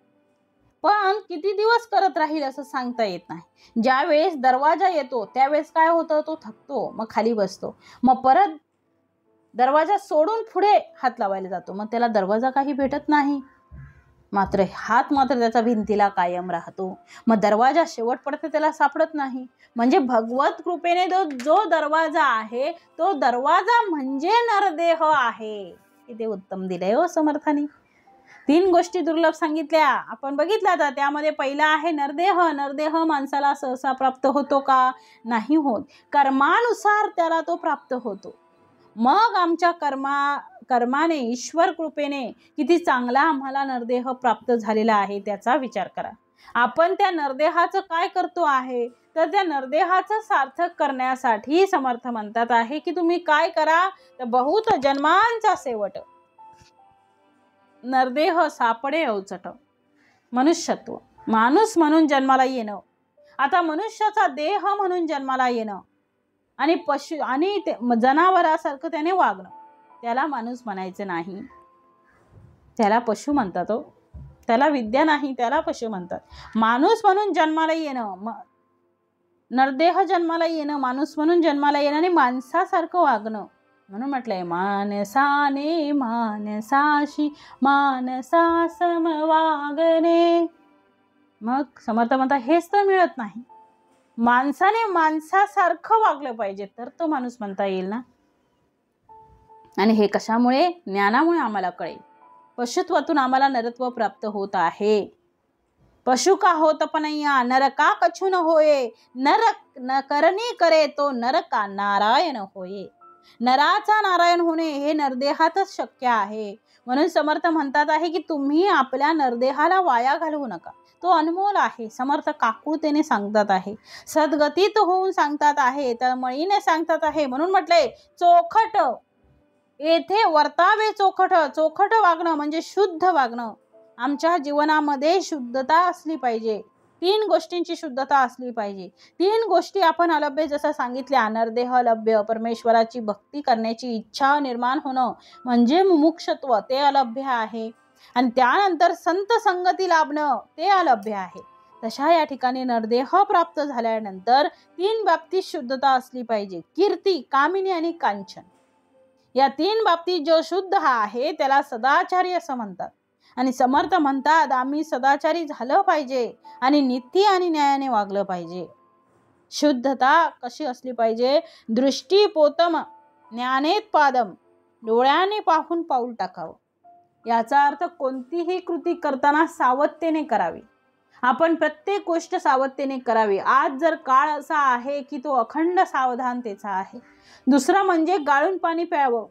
पण किती दिवस करत राहील असं सांगता येत नाही. ज्या वेळेस दरवाजा येतो त्यावेळेस काय होतं, तो थकतो, मग खाली बसतो, मग परत दरवाजा सोडून पुढे हात लावायला जातो, मग त्याला दरवाजा काही भेटत नाही, मात्र त्याचा भिंतीला कायम राहतो. मग दरवाजा शेवटपर्यंत त्याला सापडत नाही. म्हणजे भगवत कृपेने जो दरवाजा आहे तो दरवाजा म्हणजे नरदेह आहे. किती उत्तम दिलंय हो समर्थाने. 3 गोष्टी दुर्लभ सांगितल्या आपण बघितल्या. आता त्यामध्ये पहिला आहे नरदेह. नरदेह माणसाला सहसा प्राप्त होतो का, नाही होत. कर्मानुसार त्याला तो प्राप्त होतो. मग आमच्या कर्माने ईश्वर कृपेने किती चांगला आम्हाला नरदेह प्राप्त झालेला आहे त्याचा विचार करा. आपण त्या नरदेहाचं काय करतो आहे, तर त्या नरदेहाचं सार्थक करण्यासाठी समर्थ म्हणतात आहे की तुम्ही काय करा, तर बहुत जन्मांचा सेवट, नरदेह सापडे अवचट. मनुष्यत्व, माणूस म्हणून जन्माला येणं, आता मनुष्याचा देह म्हणून जन्माला येणं आणि पशु आणि जनावरासारखं त्याने वागणं, त्याला माणूस म्हणायचं नाही, त्याला पशु म्हणतात. त्याला विद्या नाही, त्याला पशु म्हणतात. माणूस म्हणून जन्माला येणं, नरदेह जन्माला येणं, माणूस म्हणून जन्माला येणं आणि माणसासारखं वागणं, म्हणून म्हटलंय मानसाने मानसाशी मानसा सम वागणे. मग समर्थ म्हणतात हेच तर मिळत नाही. माणसाने माणसासारखं वागलं पाहिजे तर तो माणूस म्हणता येईल ना. आणि हे कशामुळे? ज्ञानामुळे आम्हाला कळेल. पशुत्वातून आम्हाला नरत्व प्राप्त होत आहे. पशु का होत पणैया नर का कछु न होये, नर न करणी करे तो नर का नारायण होये. नराचा नारायण होणे हे नरदेहातच शक्य आहे. म्हणून समर्थ म्हणतात आहे की तुम्ही आपल्या नरदेहाला वाया घालवू नका, तो अनमोल आहे. समर्थ काकुळतेने सांगतात आहे, सद्गतीत होऊन सांगतात आहे, तळमळीने सांगतात आहे. म्हणून म्हटलंय चोखट येथे वर्तावे, चोखट. चोखट वागणं म्हणजे शुद्ध वागणं. आमच्या जीवनामध्ये शुद्धता असली पाहिजे. 3 गोष्टींची शुद्धता असली पाहिजे. 3 गोष्टी आपण अलभ्य जसं सांगितल्या, नरदेह अलभ्य, परमेश्वराची भक्ती करण्याची इच्छा निर्माण होणं म्हणजे मुमुक्षत्व, ते अलभ्य आहे. आणि त्यानंतर संत संगती लाभणं ते अलभ्य आहे. तशा या ठिकाणी नरदेह प्राप्त झाल्यानंतर 3 बाबतीत शुद्धता असली पाहिजे. कीर्ती, कामिनी आणि कांचन. या 3 बाबतीत जो शुद्ध हा आहे त्याला सदाचारी असं म्हणतात. आणि समर्थ म्हणतात आम्ही सदाचारी झालं पाहिजे आणि नीती आणि न्यायाने वागलं पाहिजे. शुद्धता कशी असली पाहिजे? दृष्टी पोतम ज्ञानेत पादम, डोळ्याने पाहून पाऊल टाकावं. याचा अर्थ कोणतीही कृती करताना सावधतेने करावी. आपण प्रत्येक गोष्ट सावधतेने करावी. आज जर काळ असा आहे की तो अखंड सावधानतेचा आहे. दुसरं म्हणजे गाळून पाणी प्यावं.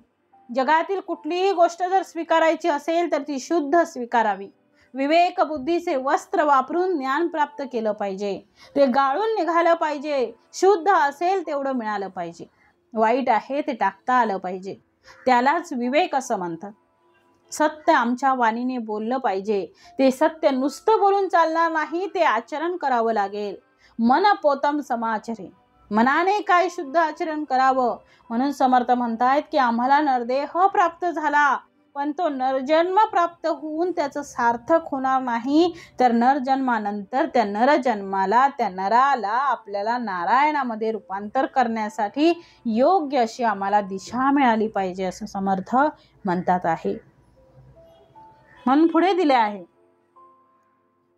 जगातील कुठलीही गोष्ट जर स्वीकारायची असेल तर ती शुद्ध स्वीकारावी. विवेक बुद्धीचे वस्त्र वापरून ज्ञान प्राप्त केलं पाहिजे. ते गाळून निघालं पाहिजे. शुद्ध असेल तेवढं मिळालं पाहिजे. वाईट आहे ते टाकता आलं पाहिजे. त्यालाच विवेक असं म्हणतात. सत्य आमच्या वाणीने बोललं पाहिजे. ते सत्य नुसतं बोलून चालणार नाही, ते आचरण करावं लागेल. मन पोतम समाचरे, मनाने काय शुद्ध आचरण करावं. म्हणून समर्थ म्हणतायत की आम्हाला नरदेह प्राप्त झाला, पण तो नरजन्म प्राप्त होऊन त्याचं सार्थक होणार नाही. तर नरजन्मानंतर त्या नरजन्माला, त्या नराला आपल्याला नारायणामध्ये रूपांतर करण्यासाठी योग्य अशी आम्हाला दिशा मिळाली पाहिजे असं समर्थ म्हणतात आहे. म्हणून पुढे दिले आहे,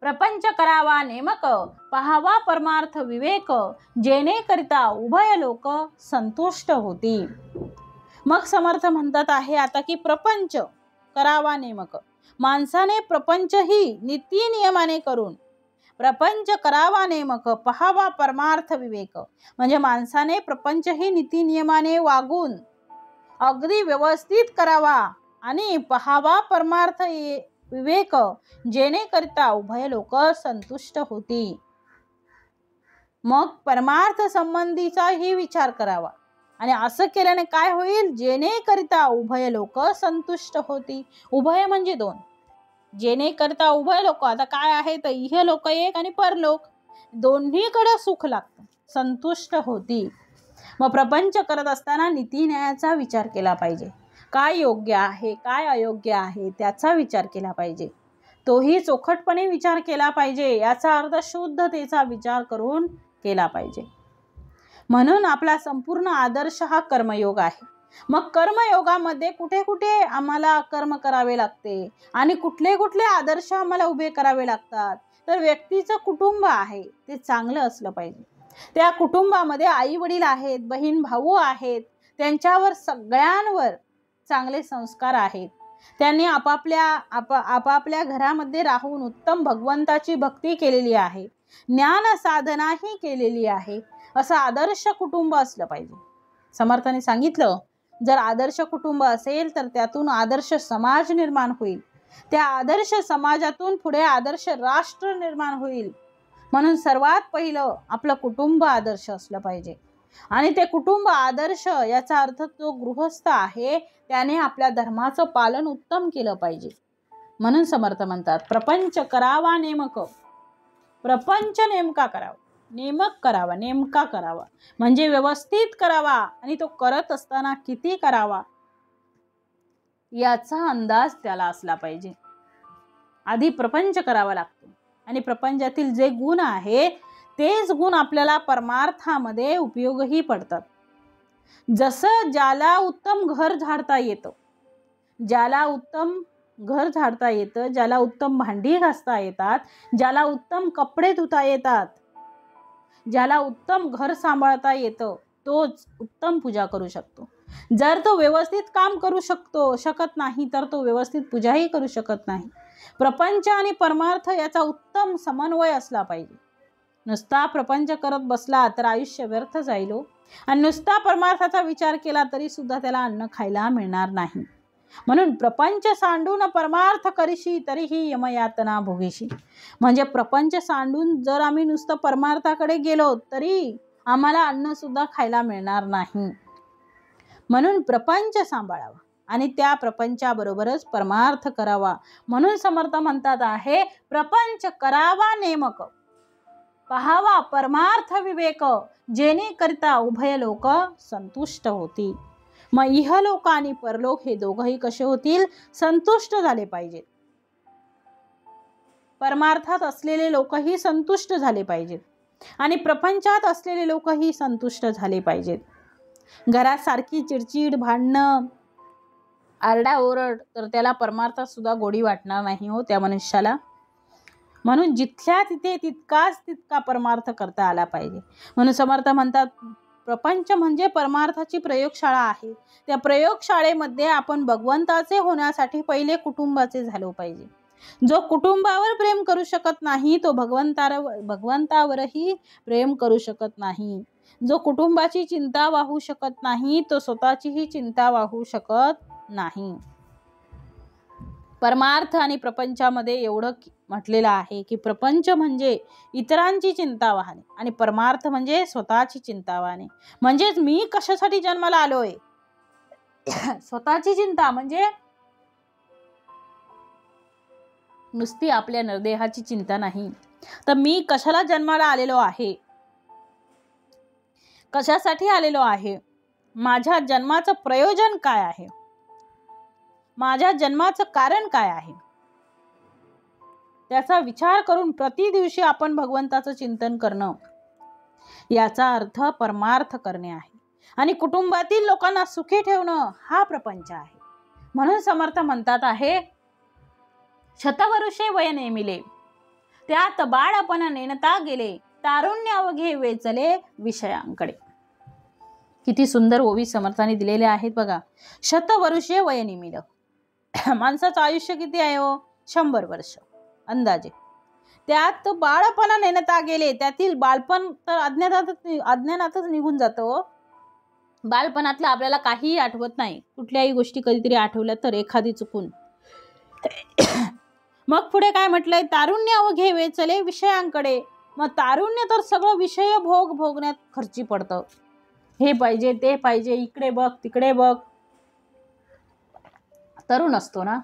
प्रपंच करावा नेमक, पहावा परमार्थ विवेक, जेणे करिता उभय लोक संतुष्ट होती. मग समर्थ म्हणतात आहे आता की प्रपंच करावा नेमक. माणसाने प्रपंच ही नीती नियमाने करून प्रपंच करावा नेमक, पहावा परमार्थ विवेक. म्हणजे माणसाने प्रपंच ही नीती नियमाने वागून अगदी व्यवस्थित करावा आणि पहावा परमार्थ विवेक, जेणे करता उभय लोक संतुष्ट होती. मग परमार्थ संबंधीचाही विचार करावा. आणि असं केल्याने काय होईल? जेणे करिता उभय लोक संतुष्ट होती. उभय म्हणजे 2. जेणे करता उभय लोक, आता काय आहे तर इह लोक एक आणि परलोक, दोन्हीकडे सुख लागतं, संतुष्ट होती. मग प्रपंच करत असताना नीती न्यायाचा विचार केला पाहिजे. काय योग्य आहे, काय अयोग्य आहे त्याचा विचार केला पाहिजे. तोही चोखटपणे विचार केला पाहिजे. याचा अर्थ शुद्धतेचा विचार करून केला पाहिजे. म्हणून आपला संपूर्ण आदर्श हा कर्मयोग आहे. मग कर्मयोगामध्ये कुठे कुठे आम्हाला कर्म करावे लागते आणि कुठले कुठले आदर्श आम्हाला उभे करावे लागतात. तर व्यक्तीचं कुटुंब आहे ते चांगलं असलं पाहिजे. त्या कुटुंबामध्ये आई वडील आहेत, बहीण भाऊ आहेत, त्यांच्यावर सगळ्यांवर चांगले संस्कार आहेत. त्यांनी आपापल्या घरामध्ये राहून उत्तम भगवंताची भक्ती केलेली आहे, ज्ञान साधनाही केलेली आहे. असं आदर्श कुटुंब असलं पाहिजे. समर्थाने सांगितलं जर आदर्श कुटुंब असेल तर त्यातून आदर्श समाज निर्माण होईल. त्या आदर्श समाजातून पुढे आदर्श राष्ट्र निर्माण होईल. म्हणून सर्वात पहिलं आपलं कुटुंब आदर्श असलं पाहिजे. आणि ते कुटुंब आदर्श याचा अर्थ जो गृहस्थ आहे त्याने आपल्या धर्माचं पालन उत्तम केलं पाहिजे. म्हणून समर्थ म्हणतात प्रपंच करावा नेमक. प्रपंच नेमका करावा, नेमक करावा, नेमका करावा म्हणजे व्यवस्थित करावा आणि तो करत असताना किती करावा याचा अंदाज त्याला असला पाहिजे. आधी प्रपंच करावा लागतो आणि प्रपंचातील जे गुण आहे तेच गुण आपल्याला परमार्थामध्ये उपयोगही पडतात. जसं ज्याला उत्तम घर झाडता येतं, ज्याला उत्तम घर झाडता येतं, ज्याला उत्तम भांडी घासता येतात, ज्याला उत्तम कपडे धुता येतात, ज्याला उत्तम घर सांभाळता येतं, तोच उत्तम पूजा करू शकतो. जर तो व्यवस्थित काम करू शकत नाही तर तो व्यवस्थित पूजाही करू शकत नाही. प्रपंच आणि परमार्थ याचा उत्तम समन्वय असला पाहिजे. नुसता प्रपंच करत बसला तर आयुष्य व्यर्थ जाईल आणि नुसता परमार्थाचा विचार केला तरी सुद्धा त्याला अन्न खायला मिळणार नाही. म्हणून प्रपंच सांडून परमार्थ करीशी तरीही यमयातना भोगीशी. म्हणजे प्रपंच सांडून जर आम्ही नुसतं परमार्थाकडे गेलो तरी आम्हाला अन्न सुद्धा खायला मिळणार नाही. म्हणून प्रपंच सांभाळावा आणि त्या प्रपंचाबरोबरच परमार्थ करावा. म्हणून समर्थ म्हणतात आहे प्रपंच करावा नेमक, पहावा परमार्थ विवेक, जेणे करिता उभय लोक संतुष्ट होती. मग इहलोक आणि परलोक हे दोघंही कसे होतील? संतुष्ट झाले पाहिजेत. परमार्थात असलेले लोकही संतुष्ट झाले पाहिजेत आणि प्रपंचात असलेले लोकही संतुष्ट झाले पाहिजेत. घरात सारखी चिडचिड, भांडणं, आरडाओरड तर त्याला परमार्थात सुद्धा गोडी वाटणार नाही हो त्या मनुष्याला. म्हणून जिथल्या तिथे तितका परमार्थ करता आला पाहिजे. म्हणून समर्थ म्हणतात प्रपंच म्हणजे परमार्थाची प्रयोगशाळा आहे. त्या प्रयोगशाळेमध्ये आपण भगवंताचे होण्यासाठी पहिले कुटुंबाचे झालो पाहिजे. जो कुटुंबावर प्रेम करू शकत नाही तो भगवंतावरही प्रेम करू शकत नाही. जो कुटुंबाची चिंता वाहू शकत नाही तो स्वतःचीही चिंता वाहू शकत नाही. परमार्थ आणि प्रपंचामध्ये एवढं म्हटलेलं आहे की प्रपंच म्हणजे इतरांची चिंता वाहणे आणि परमार्थ म्हणजे स्वतःची चिंता वाहणे. म्हणजेच मी कशासाठी जन्माला आलोय, स्वतःची चिंता म्हणजे नुसती आपल्या नरदेहाची चिंता नाही तर मी कशाला जन्माला आलेलो आहे, कशासाठी आलेलो आहे, माझ्या जन्माचं प्रयोजन काय आहे, माझ्या जन्माचं कारण काय आहे, त्याचा विचार करून प्रति दिवशी आपण भगवंताचं चिंतन करणं याचा अर्थ परमार्थ करणे आहे. आणि कुटुंबातील लोकांना सुखी ठेवणं हा प्रपंच आहे. म्हणून समर्थ म्हणतात आहे शतवर्षे वय नेमिले, त्यात बाळपण नेणता गेले, तारुण्य अवघे वेचले विषयांकडे. किती सुंदर ओवी समर्थाने दिलेले आहेत बघा. शतवर्षे वय नेमिलं, माणसाचं आयुष्य किती आहे हो? 100 वर्ष अंदाजे. त्यात बाळपणा नेणता गेले, त्यातील बालपण तर अज्ञानातच निघून जातं. बालपणातलं आपल्याला काहीही आठवत नाही. कुठल्याही गोष्टी कधीतरी आठवल्या तर एखादी चुकून. मग पुढे काय म्हटलंय? तारुण्य अवघे वेचले विषयांकडे. मग तारुण्य तर सगळं विषय भोगण्यात खर्ची पडतं. हे पाहिजे, ते पाहिजे, इकडे बघ, तिकडे बघ. तरुण असतो ना,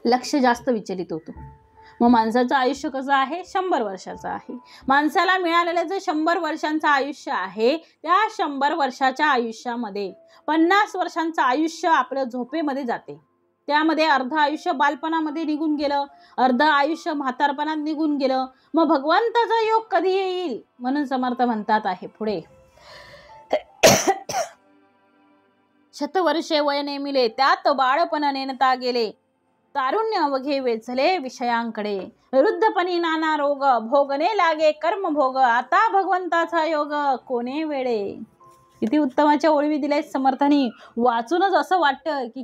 लक्ष जास्त विचलित होतो. मग माणसाचं आयुष्य कसं आहे? 100 वर्षाचं आहे. माणसाला मिळालेलं जे 100 वर्षांचं आयुष्य आहे त्या 100 वर्षाच्या आयुष्यामध्ये 50 वर्षांचं आयुष्य आपलं झोपेमध्ये जाते. त्यामध्ये अर्ध आयुष्य बालपणामध्ये निघून गेलं, अर्ध आयुष्य म्हातारपणात निघून गेलं. मग भगवंताचा योग कधी येईल? म्हणून समर्थ म्हणतात आहे पुढे शतवर्षे वय नेमिले, त्यात बाळपण नेणता गेले, तारुण्य अवघे वेचले विषयांकडे. वृद्धपणी नाना रोग, भोगणे लागे कर्म भोग, आता भगवंताचा योग कोणे वेळे. किती उत्तमाच्या ओळी दिल्या समर्थांनी. वाचूनच असं वाटतं की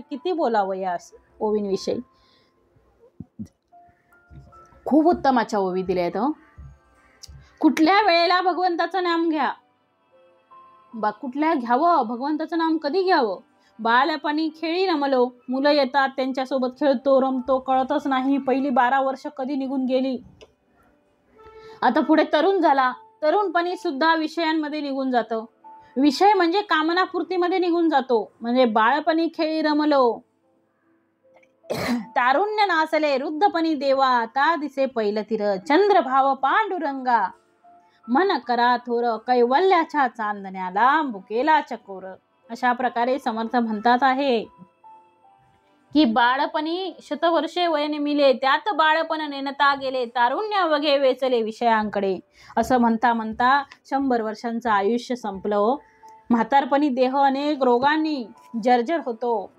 किती बोलावं या ओवींविषयी. खूप उत्तमाच्या ओवी दिल्या आहेत. कुठल्या वेळेला भगवंताचं नाम घ्या, कुठल्या घ्यावं, भगवंताचं नाम कधी घ्यावं. बालपणी खेळी रमलो, मुलं येतात त्यांच्यासोबत खेळतो रमतो, कळतच नाही पहिली 12 वर्ष कधी निघून गेली. आता पुढे तरुण झाला, तरुणपणी सुद्धा विषयांमध्ये निघून जातो. विषय म्हणजे कामनापूर्तीमध्ये निघून जातो. म्हणजे बाळपणी खेळी रमलो, तारुण्य नासले रुद्धपणी देवा, आता दिसे पैलतीर चंद्रभाव पांडुरंगा, मन करा थोर कैवल्याच्या चांदण्याला बुकेला चकोर. अशा प्रकारे समर्थ म्हणतात आहे की बाळपणी शतवर्षे वय नेमिले, त्यात बाळपण नेणता गेले, तारुण्य वगे वेचले विषयांकडे. असं म्हणता म्हणता 100 वर्षांचं आयुष्य संपलं. म्हातारपणी देह अनेक रोगांनी जर्जर होतो.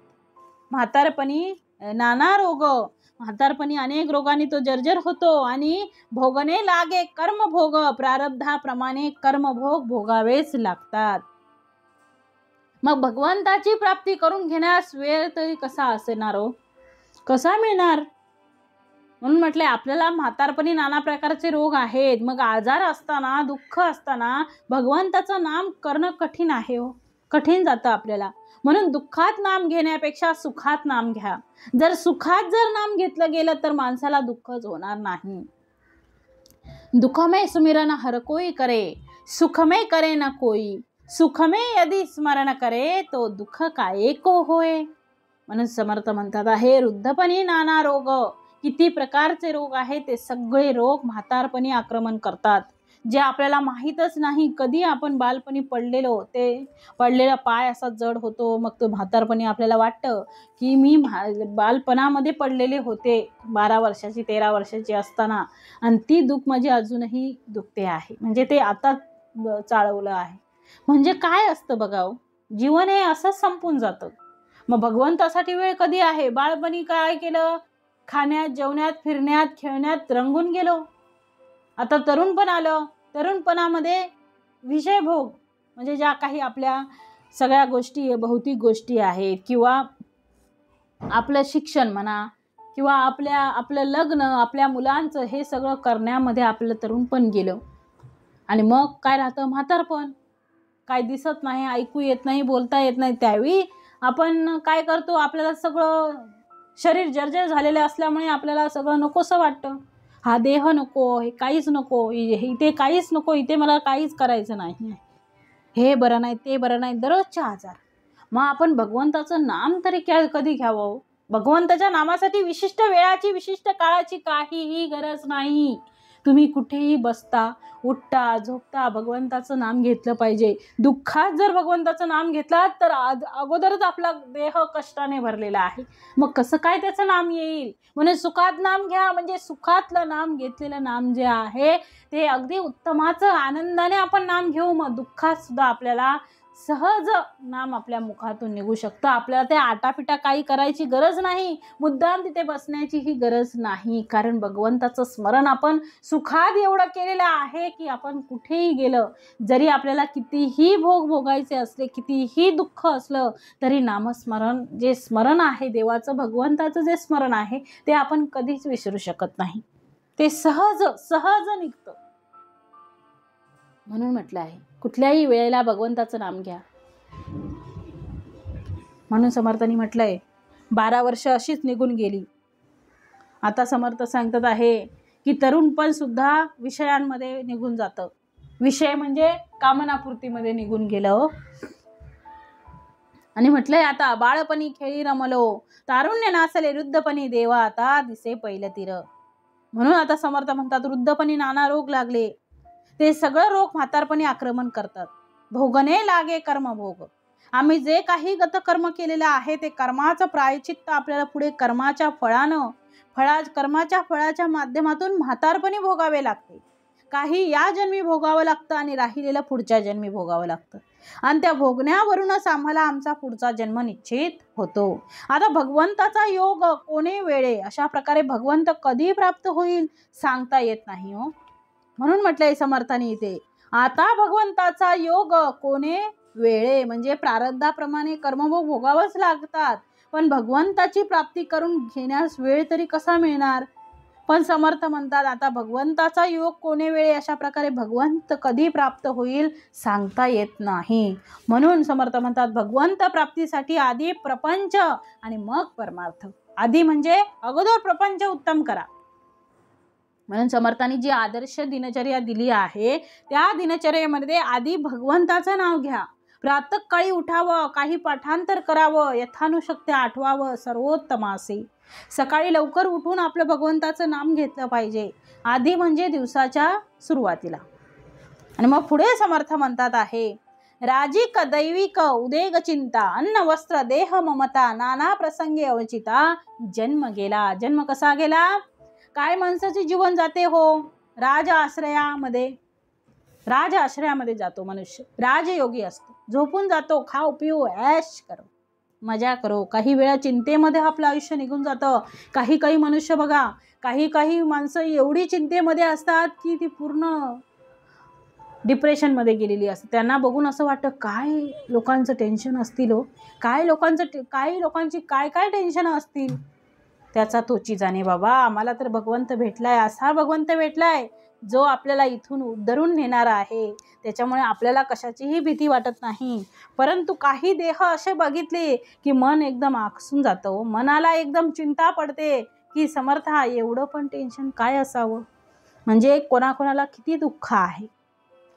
म्हातारपणी नाना रोग, म्हातारपणी अनेक रोगांनी तो जर्जर होतो आणि भोगणे लागे कर्मभोग, प्रारब्धाप्रमाणे कर्मभोग भोगावेच लागतात. मग भगवंताची प्राप्ती करून घेण्यास वेळ तरी कसा असणार हो, कसा मिळणार? म्हणून म्हटले आपल्याला म्हातारपणी नाना प्रकारचे रोग आहेत. मग आजार असताना, दुःख असताना भगवंताचं नाम करणं कठीण आहे हो, कठीण जातं आपल्याला. म्हणून दुःखात नाम घेण्यापेक्षा सुखात नाम घ्या. जर सुखात जर नाम घेतलं गेलं तर माणसाला दुःखच होणार नाही. दुख में सुमिरन हर कोई करे, सुख में करे न कोई, सुख में यदि स्मरण करे तो दुःख काय को होय. म्हणून समर्थ म्हणतात आहे वृद्धपणी नाना रोग. किती प्रकारचे रोग आहेत, ते सगळे रोग म्हातारपणी आक्रमण करतात, जे आपल्याला माहीतच नाही. कधी आपण बालपणी पडलेलो, ते पडलेला पाय असा जड होतो, मग तो म्हातारपणी आपल्याला वाटतं की मी बालपणामध्ये पडलेले होते 12 वर्षाची 13 वर्षाची असताना, आणि ती दुःख माझी अजूनही दुखते आहे, म्हणजे ते आता चाळवलं आहे. म्हणजे काय असतं बघाव, जीवन हे असंच संपून जातं. मग भगवंतासाठी वेळ कधी आहे? बाळपणी काय केलं? खाण्यात, जेवण्यात, फिरण्यात, खेळण्यात रंगून गेलो. आता तरुणपण आलं, तरुणपणामध्ये विषय भोग, म्हणजे ज्या काही आपल्या सगळ्या गोष्टी, भौतिक गोष्टी आहेत, किंवा आपलं शिक्षण म्हणा, किंवा आपलं लग्न, आपल्या मुलांचं, हे सगळं करण्यामध्ये आपलं तरुणपण गेलं. आणि मग काय राहतं? म्हातारपण. काय दिसत नाही, ऐकू येत नाही, बोलता येत नाही. त्यावेळी आपण काय करतो? आपल्याला सगळं शरीर जर्जर झालेलं असल्यामुळे आपल्याला सगळं नकोसं वाटतं. हा देह नको, हे काहीच नको, इथे काहीच नको, इथे मला काहीच करायचं नाही, हे बरं नाही, ते बरं नाही, दररोजचे आजार. मग आपण भगवंताचं नाम तरी कधी घ्यावं? भगवंताच्या नामासाठी विशिष्ट वेळाची, विशिष्ट काळाची काहीही गरज नाही. तुम्ही कुठेही बसता, उठता, झोपता, भगवंताचं नाम घेतलं पाहिजे. दुःखात जर भगवंताचं नाम घेतलात तर अगोदरच आपला देह कष्टाने भरलेला आहे, मग कसं काय त्याचं नाम येईल? म्हणून सुखात नाम घ्या. म्हणजे सुखातलं नाम घेतलेलं नाम जे आहे ते अगदी उत्तमाचं, आनंदाने आपण नाम घेऊ. मग दुःखात सुद्धा आपल्याला सहज नाम आपल्या मुखातून निघू शकतं. आपल्याला ते आटापिटा काही करायची गरज नाही, मुद्दाम तिथे बसण्याची ही गरज नाही. कारण भगवंताचं स्मरण आपण सुखात एवढं केलेलं आहे की आपण कुठेही गेलं, जरी आपल्याला कितीही भोग भोगायचे असले, कितीही दुःख असलं, तरी नामस्मरण, जे स्मरण आहे देवाचं, भगवंताचं जे स्मरण आहे, ते आपण कधीच विसरू शकत नाही. ते सहज सहज निघतं. म्हणून म्हटलं आहे कुठल्याही वेळेला भगवंताचं नाम घ्या. म्हणून समर्थांनी म्हटलंय 12 वर्ष अशीच निघून गेली. आता समर्थ सांगतात आहे की तरुणपण सुद्धा विषयांमध्ये निघून जातं. विषय म्हणजे कामनापूर्तीमध्ये निघून गेलं. आणि म्हटलंय आता बाळपणी खेळी रमलो, तारुण्य नासले वृद्धपणी देवा, आता दिसे पहिलं तीर. म्हणून आता समर्थ म्हणतात वृद्धपणी नाना रोग लागले, ते सगळं रोग म्हातारपणी आक्रमण करतात. भोगणे लागे कर्मभोग. आम्ही जे काही गतकर्म केलेलं आहे ते कर्माचं प्रायचित्त आपल्याला पुढे कर्माच्या फळाच्या माध्यमातून म्हातारपणी भोगावे लागते. काही या जन्मी भोगावं लागतं आणि राहिलेलं पुढच्या जन्मी भोगावं लागतं. आणि त्या भोगण्यावरूनच आम्हाला आमचा पुढचा जन्म निश्चित होतो. आता भगवंताचा योग कोणे वेळे, अशा प्रकारे भगवंत कधी प्राप्त होईल सांगता येत नाही हो. म्हणून म्हटलंय समर्थांनी इथे आता भगवंताचा योग कोणे वेळे, म्हणजे प्रारब्धाप्रमाणे कर्मभोग भोगावंच लागतात. पण भगवंताची प्राप्ती करून घेण्यास वेळ तरी कसा मिळणार? पण समर्थ म्हणतात आता भगवंताचा योग कोणे वेळे, अशा प्रकारे भगवंत कधी प्राप्त होईल सांगता येत नाही. म्हणून समर्थ म्हणतात भगवंत प्राप्तीसाठी आधी प्रपंच आणि मग परमार्थ. आधी म्हणजे अगोदर प्रपंच उत्तम करा. म्हणून समर्थांनी जी आदर्श दिनचर्या दिली आहे त्या दिनचर्येमध्ये आधी भगवंताचं नाव घ्या प्रातःकाळी उठावं, काही पाठांतर करावं, यथानुशक्ती आठवावं, सर्वोत्तमासे. सकाळी लवकर उठून आपलं भगवंताचं नाम घेतलं पाहिजे, आधी म्हणजे दिवसाच्या सुरुवातीला. आणि मग पुढे समर्थ म्हणतात आहे, राजिक दैविक उदेग चिंता अन्न वस्त्र देह ममता नाना प्रसंगे अवचिता जन्म गेला. जन्म कसा गेला? काय माणसाचे जीवन जाते हो? राज आश्रयामध्ये जातो मनुष्य, राजयोगी असतो, झोपून जातो, खाओ पिओ ऐश करो, मजा करो. काही वेळा चिंतेमध्ये आपलं आयुष्य निघून जातं. काही मनुष्य बघा, काही माणसं एवढी चिंतेमध्ये असतात की ती पूर्ण डिप्रेशनमध्ये गेलेली असते. त्यांना बघून असं वाटतं काय लोकांचं टेन्शन असतील हो, काही लोकांची काय टेन्शन असतील. त्याचा तोची जाणे बाबा. आम्हाला तर भगवंत भेटलाय, असा भगवंत भेटलाय जो आपल्याला इथून उद्धरून नेणार आहे. त्याच्यामुळे आपल्याला कशाचीही भीती वाटत नाही. परंतु काही देह असे बघितले की मन एकदम आकसून जातं. मनाला एकदम चिंता पडते की समर्था एवढं पण टेन्शन काय असावं. म्हणजे कोणाकोणाला किती दुःख आहे,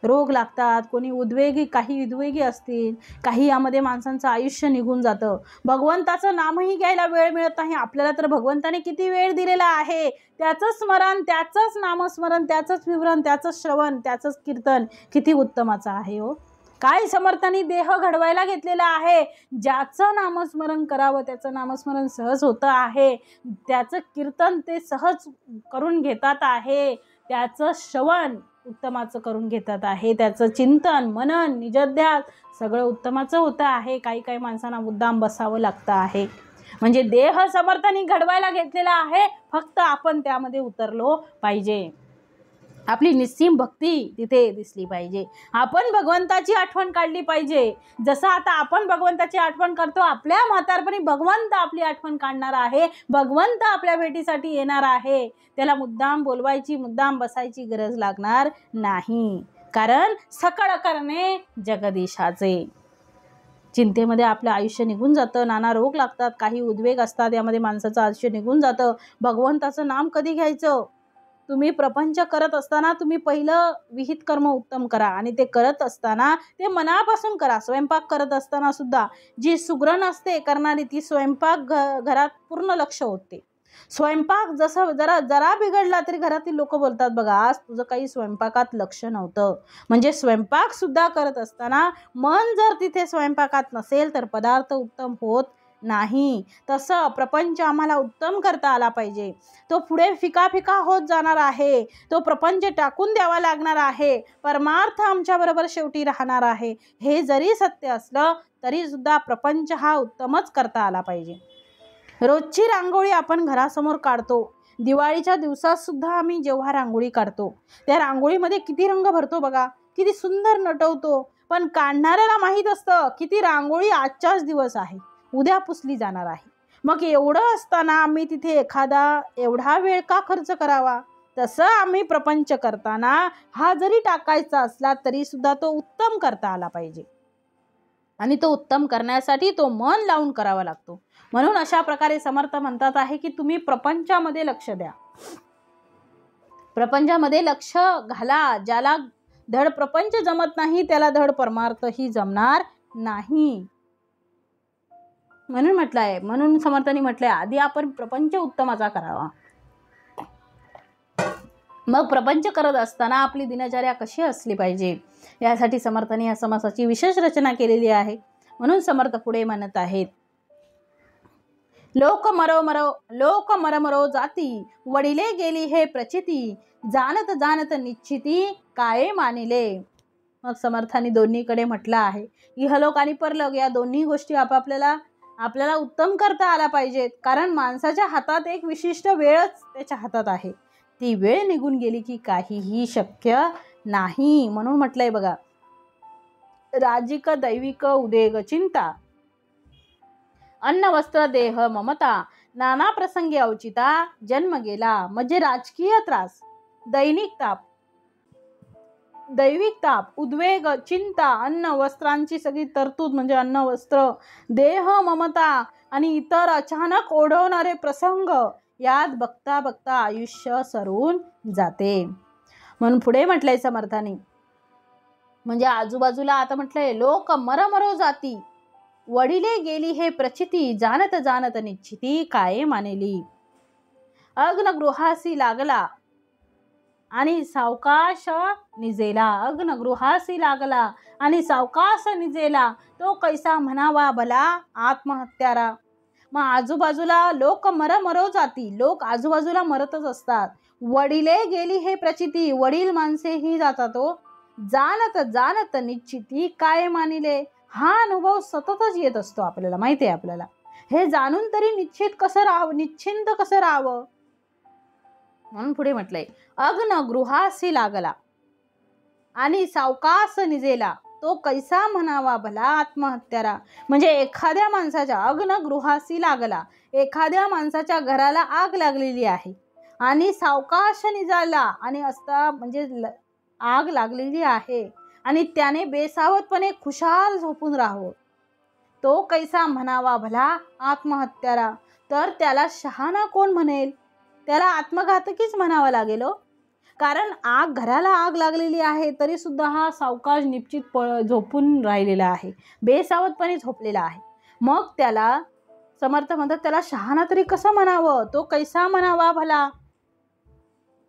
रोग लागतात, कोणी काही उद्वेगी असतील, काही यामध्ये माणसांचं आयुष्य निघून जातं. भगवंताचं नामही घ्यायला वेळ मिळत नाही. आपल्याला तर भगवंताने किती वेळ दिलेला आहे. त्याचं स्मरण, त्याचंच नामस्मरण, त्याचंच विवरण, त्याचंच श्रवण, त्याचंच कीर्तन किती उत्तमाचं आहे हो. काय समर्थांनी देह घडवायला घेतलेला आहे. ज्याचं नामस्मरण करावं त्याचं नामस्मरण सहज होतं आहे, त्याचं कीर्तन ते सहज करून घेतात आहे, त्याचं श्रवण उत्तमाचं करून घेतात आहे, त्याचं चिंतन मनन निजध्यास सगळं उत्तमाचं होतं आहे. काही माणसांना मुद्दाम बसावं लागतं आहे. म्हणजे देह समर्थांनी घडवायला घेतलेला आहे, फक्त आपण त्यामध्ये उतरलो पाहिजे. आपली निस्सीम भक्ती तिथे दिसली पाहिजे. आपण भगवंताची आठवण काढली पाहिजे. जसं आता आपण भगवंताची आठवण करतो, आपल्या म्हातारपणी भगवंत आपली आठवण काढणार आहे, भगवंत आपल्या भेटीसाठी येणार आहे. त्याला मुद्दाम बोलवायची, मुद्दाम बसायची गरज लागणार नाही. कारण सकळ करणे जगदीशाचे. चिंतेमध्ये आपलं आयुष्य निघून जातं, नाना रोग लागतात, काही उद्वेग असतात, यामध्ये माणसाचं आयुष्य निघून जातं. भगवंताचं नाम कधी घ्यायचं? तुम्ही प्रपंच करत असताना तुम्ही पहिलं विहित कर्म उत्तम करा, आणि ते करत असताना ते मनापासून करा. स्वयंपाक करत असताना सुद्धा जी सुगरण असते करणारी, ती स्वयंपाक घरात पूर्ण लक्ष होते. स्वयंपाक जसं जरा बिघडला तरी घरातील लोक बोलतात, बघा आज तुझं काही स्वयंपाकात लक्ष नव्हतं. म्हणजे स्वयंपाक सुद्धा करत असताना मन जर तिथे स्वयंपाकात नसेल तर पदार्थ उत्तम होत नाही. तसं प्रपंच आम्हाला उत्तम करता आला पाहिजे. तो पुढे फिका होत जाणार आहे. तो प्रपंच टाकून द्यावा लागणार आहे. परमार्थ आमच्याबरोबर शेवटी राहणार आहे. हे जरी सत्य असलं तरी सुद्धा प्रपंच हा उत्तमच करता आला पाहिजे. रोजची रांगोळी आपण घरासमोर काढतो. दिवाळीच्या दिवसात सुद्धा आम्ही जेव्हा रांगोळी काढतो, त्या रांगोळीमध्ये किती रंग भरतो बघा, किती सुंदर नटवतो. पण काढणाऱ्याला माहीत असतं की ती रांगोळी आजचाच दिवस आहे, उद्या पुसली जाणार आहे. मग एवढं असताना आम्ही तिथे एवढा वेळ का खर्च करावा? तसं आम्ही प्रपंच करताना हा जरी टाकायचा असला तरी सुद्धा तो उत्तम करता आला पाहिजे. आणि तो उत्तम करण्यासाठी तो मन लावून करावा लागतो. म्हणून अशा प्रकारे समर्थ म्हणतात आहे की तुम्ही प्रपंचामध्ये लक्ष द्या, प्रपंचामध्ये लक्ष घाला. ज्याला धड प्रपंच जमत नाही त्याला धड परमार्थही जमणार नाही. म्हणून समर्थांनी म्हटलंय आधी आपण प्रपंच उत्तमाचा करावा. मग प्रपंच करत असताना आपली दिनचर्या कशी असली पाहिजे यासाठी समर्थांनी या समासाची विशेष रचना केलेली आहे. म्हणून समर्थ पुढे म्हणत आहेत, लोक मरो जाती वडिले गेली हे प्रचिती जाणत निश्चिती काय मानिले. मग समर्थांनी दोन्हीकडे म्हटलं आहे, इहलोक आणि परलोक या दोन्ही गोष्टी आपल्याला उत्तम करता आला पाहिजेत. कारण माणसाच्या हातात एक विशिष्ट वेळच त्याच्या हातात आहे. ती वेळ निघून गेली की काहीही शक्य नाही. म्हणून म्हटलंय बघा, राजिक दैविक उदेग चिंता अन्न वस्त्र देह ममता नाना प्रसंगी अवचिता जन्म गेला. म्हणजे राजकीय त्रास, दैविक ताप, उद्वेग, चिंता, अन्न वस्त्रांची सगळी तरतूद म्हणजे अन्न वस्त्र, देह ममता आणि इतर अचानक ओढवणारे प्रसंग, यात बघता आयुष्य सरून जाते. म्हणून पुढे म्हटलंय समर्थांनी, म्हणजे आजूबाजूला आता म्हटलंय, लोक मरमरो जाती, वडिले गेली हे प्रचिती, जानत जानत निश्चिती, काय मानेली. अग्न गृहासी लागला आणि सावकाश निजेला, अग्न गृहासी लागला आणि सावकाश निजेला, तो कैसा म्हणावा भला आत्महत्यारा. मग आजूबाजूला लोक मरमरो जाती, लोक आजूबाजूला मरतच असतात. वडिले गेली हे प्रचिती, वडील माणसे ही जातात. जानत जानत निश्चिती, काय मानिले. हा अनुभव सततच येत असतो आपल्याला, माहिती आहे आपल्याला. हे जाणून तरी निश्चिंत कसं राहावं. म्हणून पुढे म्हटलंय, अग्न गृहासी लागला आणि सावकाश निजेला, तो कैसा म्हणावा भला आत्महत्यारा. म्हणजे एखाद्या माणसाच्या अग्न गृहासी लागला, एखाद्या माणसाच्या घराला आग लागलेली आहे आणि सावकाश निजाला, आणि असता म्हणजे आग लागलेली आहे आणि त्याने बेसावतपणे खुशाल झोपून राहावं, तो कैसा म्हणावा भला आत्महत्यारा. तर त्याला शहाणा कोण म्हणेल, त्याला आत्मघातकीच म्हणावं लागेल. कारण घराला आग लागलेली आहे तरी सुद्धा हा सावकाश निश्चित झोपून राहिलेला आहे, बेसावतपणे झोपलेला आहे. मग त्याला समर्थ म्हणतात, त्याला शहाणा तरी कसं म्हणावं, तो कैसा म्हणावा भला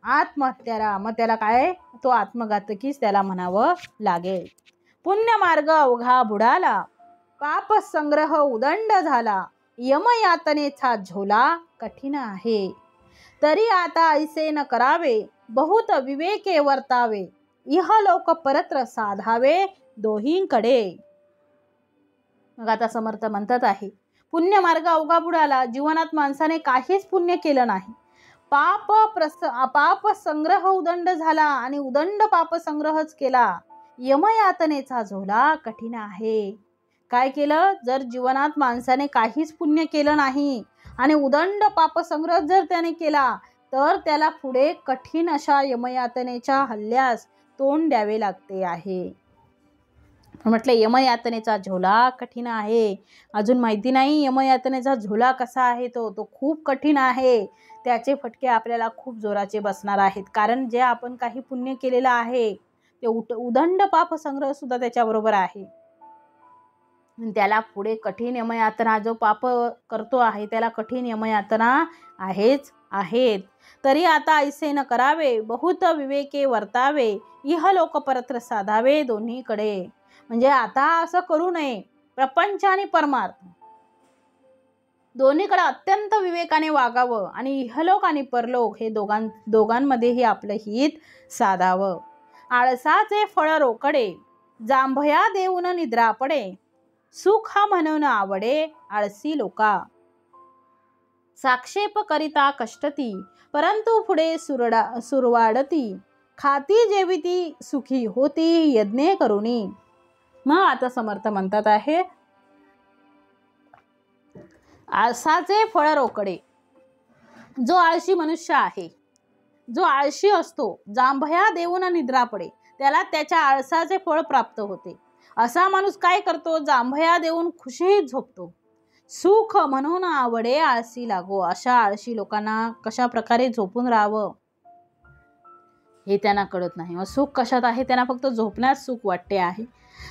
आत्महत्यारा. मग त्याला काय, तो आत्मघातकीच त्याला म्हणावं लागेल. पुण्यमार्ग अवघा बुडाला, पाप संग्रह उदंड झाला, यमयातनेचा झोला कठीण आहे. तरी आता ऐसे न करावे, बहुत विवेके वर्तावे, इहलोक परत्र साधावे दोहींकडे. मग आता समर्थ म्हणतात आहे, पुण्यमार्ग अवघा बुडाला, जीवनात माणसाने काहीच पुण्य केलं नाही. पाप संग्रह उदंड झाला आणि उदंड पाप संग्रहच केला, यमयातनेचा झोला कठीण आहे. काय केलं, जर जीवनात माणसाने काहीच पुण्य केलं नाही आणि उदंड पाप संग्रह जर त्याने केला, तर त्याला पुढे कठीण अशा यमयातनेच्या हल्ल्यास तोंड द्यावे लागते आहे. म्हटलं यमयातनेचा झोला कठीण आहे. अजून माहिती नाही यमयातनेचा झोला कसा आहे, तो खूप कठीण आहे. त्याचे फटके आपल्याला खूप जोराचे बसणार आहेत. कारण जे आपण काही पुण्य केलेलं आहे ते उदंड पाप संग्रह सुद्धा त्याच्याबरोबर आहे. त्याला पुढे कठीण यमयातना, जो पाप करतो आहे त्याला कठीण यमयातना आहेत. तरी आता ऐसे न करावे, बहुत विवेके वर्तावे, इहलोक परत्र साधावे दोन्हीकडे. म्हणजे आता असं करू नये, प्रपंच आणि परमार्थ दोन्हीकडे अत्यंत विवेकाने वागावं आणि इहलोक आणि परलोक हे दोघांमध्येही आपलं हित साधावं. आळसाचे फळ रोकडे, जांभया देऊन निद्रा पडे, सुख हा म्हणून आवडे आळसी लोका. साक्षेप करिता कष्टती, परंतु पुढे सुरवाडती, खाती जेविती सुखी होती यज्ञे करुणी. मग आता समर्थ म्हणतात आहे, आळसाचे फळ रोकडे, जो आळशी मनुष्य आहे, जो आळशी असतो, जांभया देऊन निद्रा पडे, त्याला त्याच्या आळसाचे फळ प्राप्त होते. असा माणूस काय करतो, जांभया देऊन खुशीत झोपतो. सुख म्हणून आवडे आळसी लागो, अशा आळशी लोकांना कशा प्रकारे झोपून राहावं हे त्यांना कळत नाही. मग सुख कशात आहे, त्यांना फक्त झोपण्यात सुख वाटते आहे.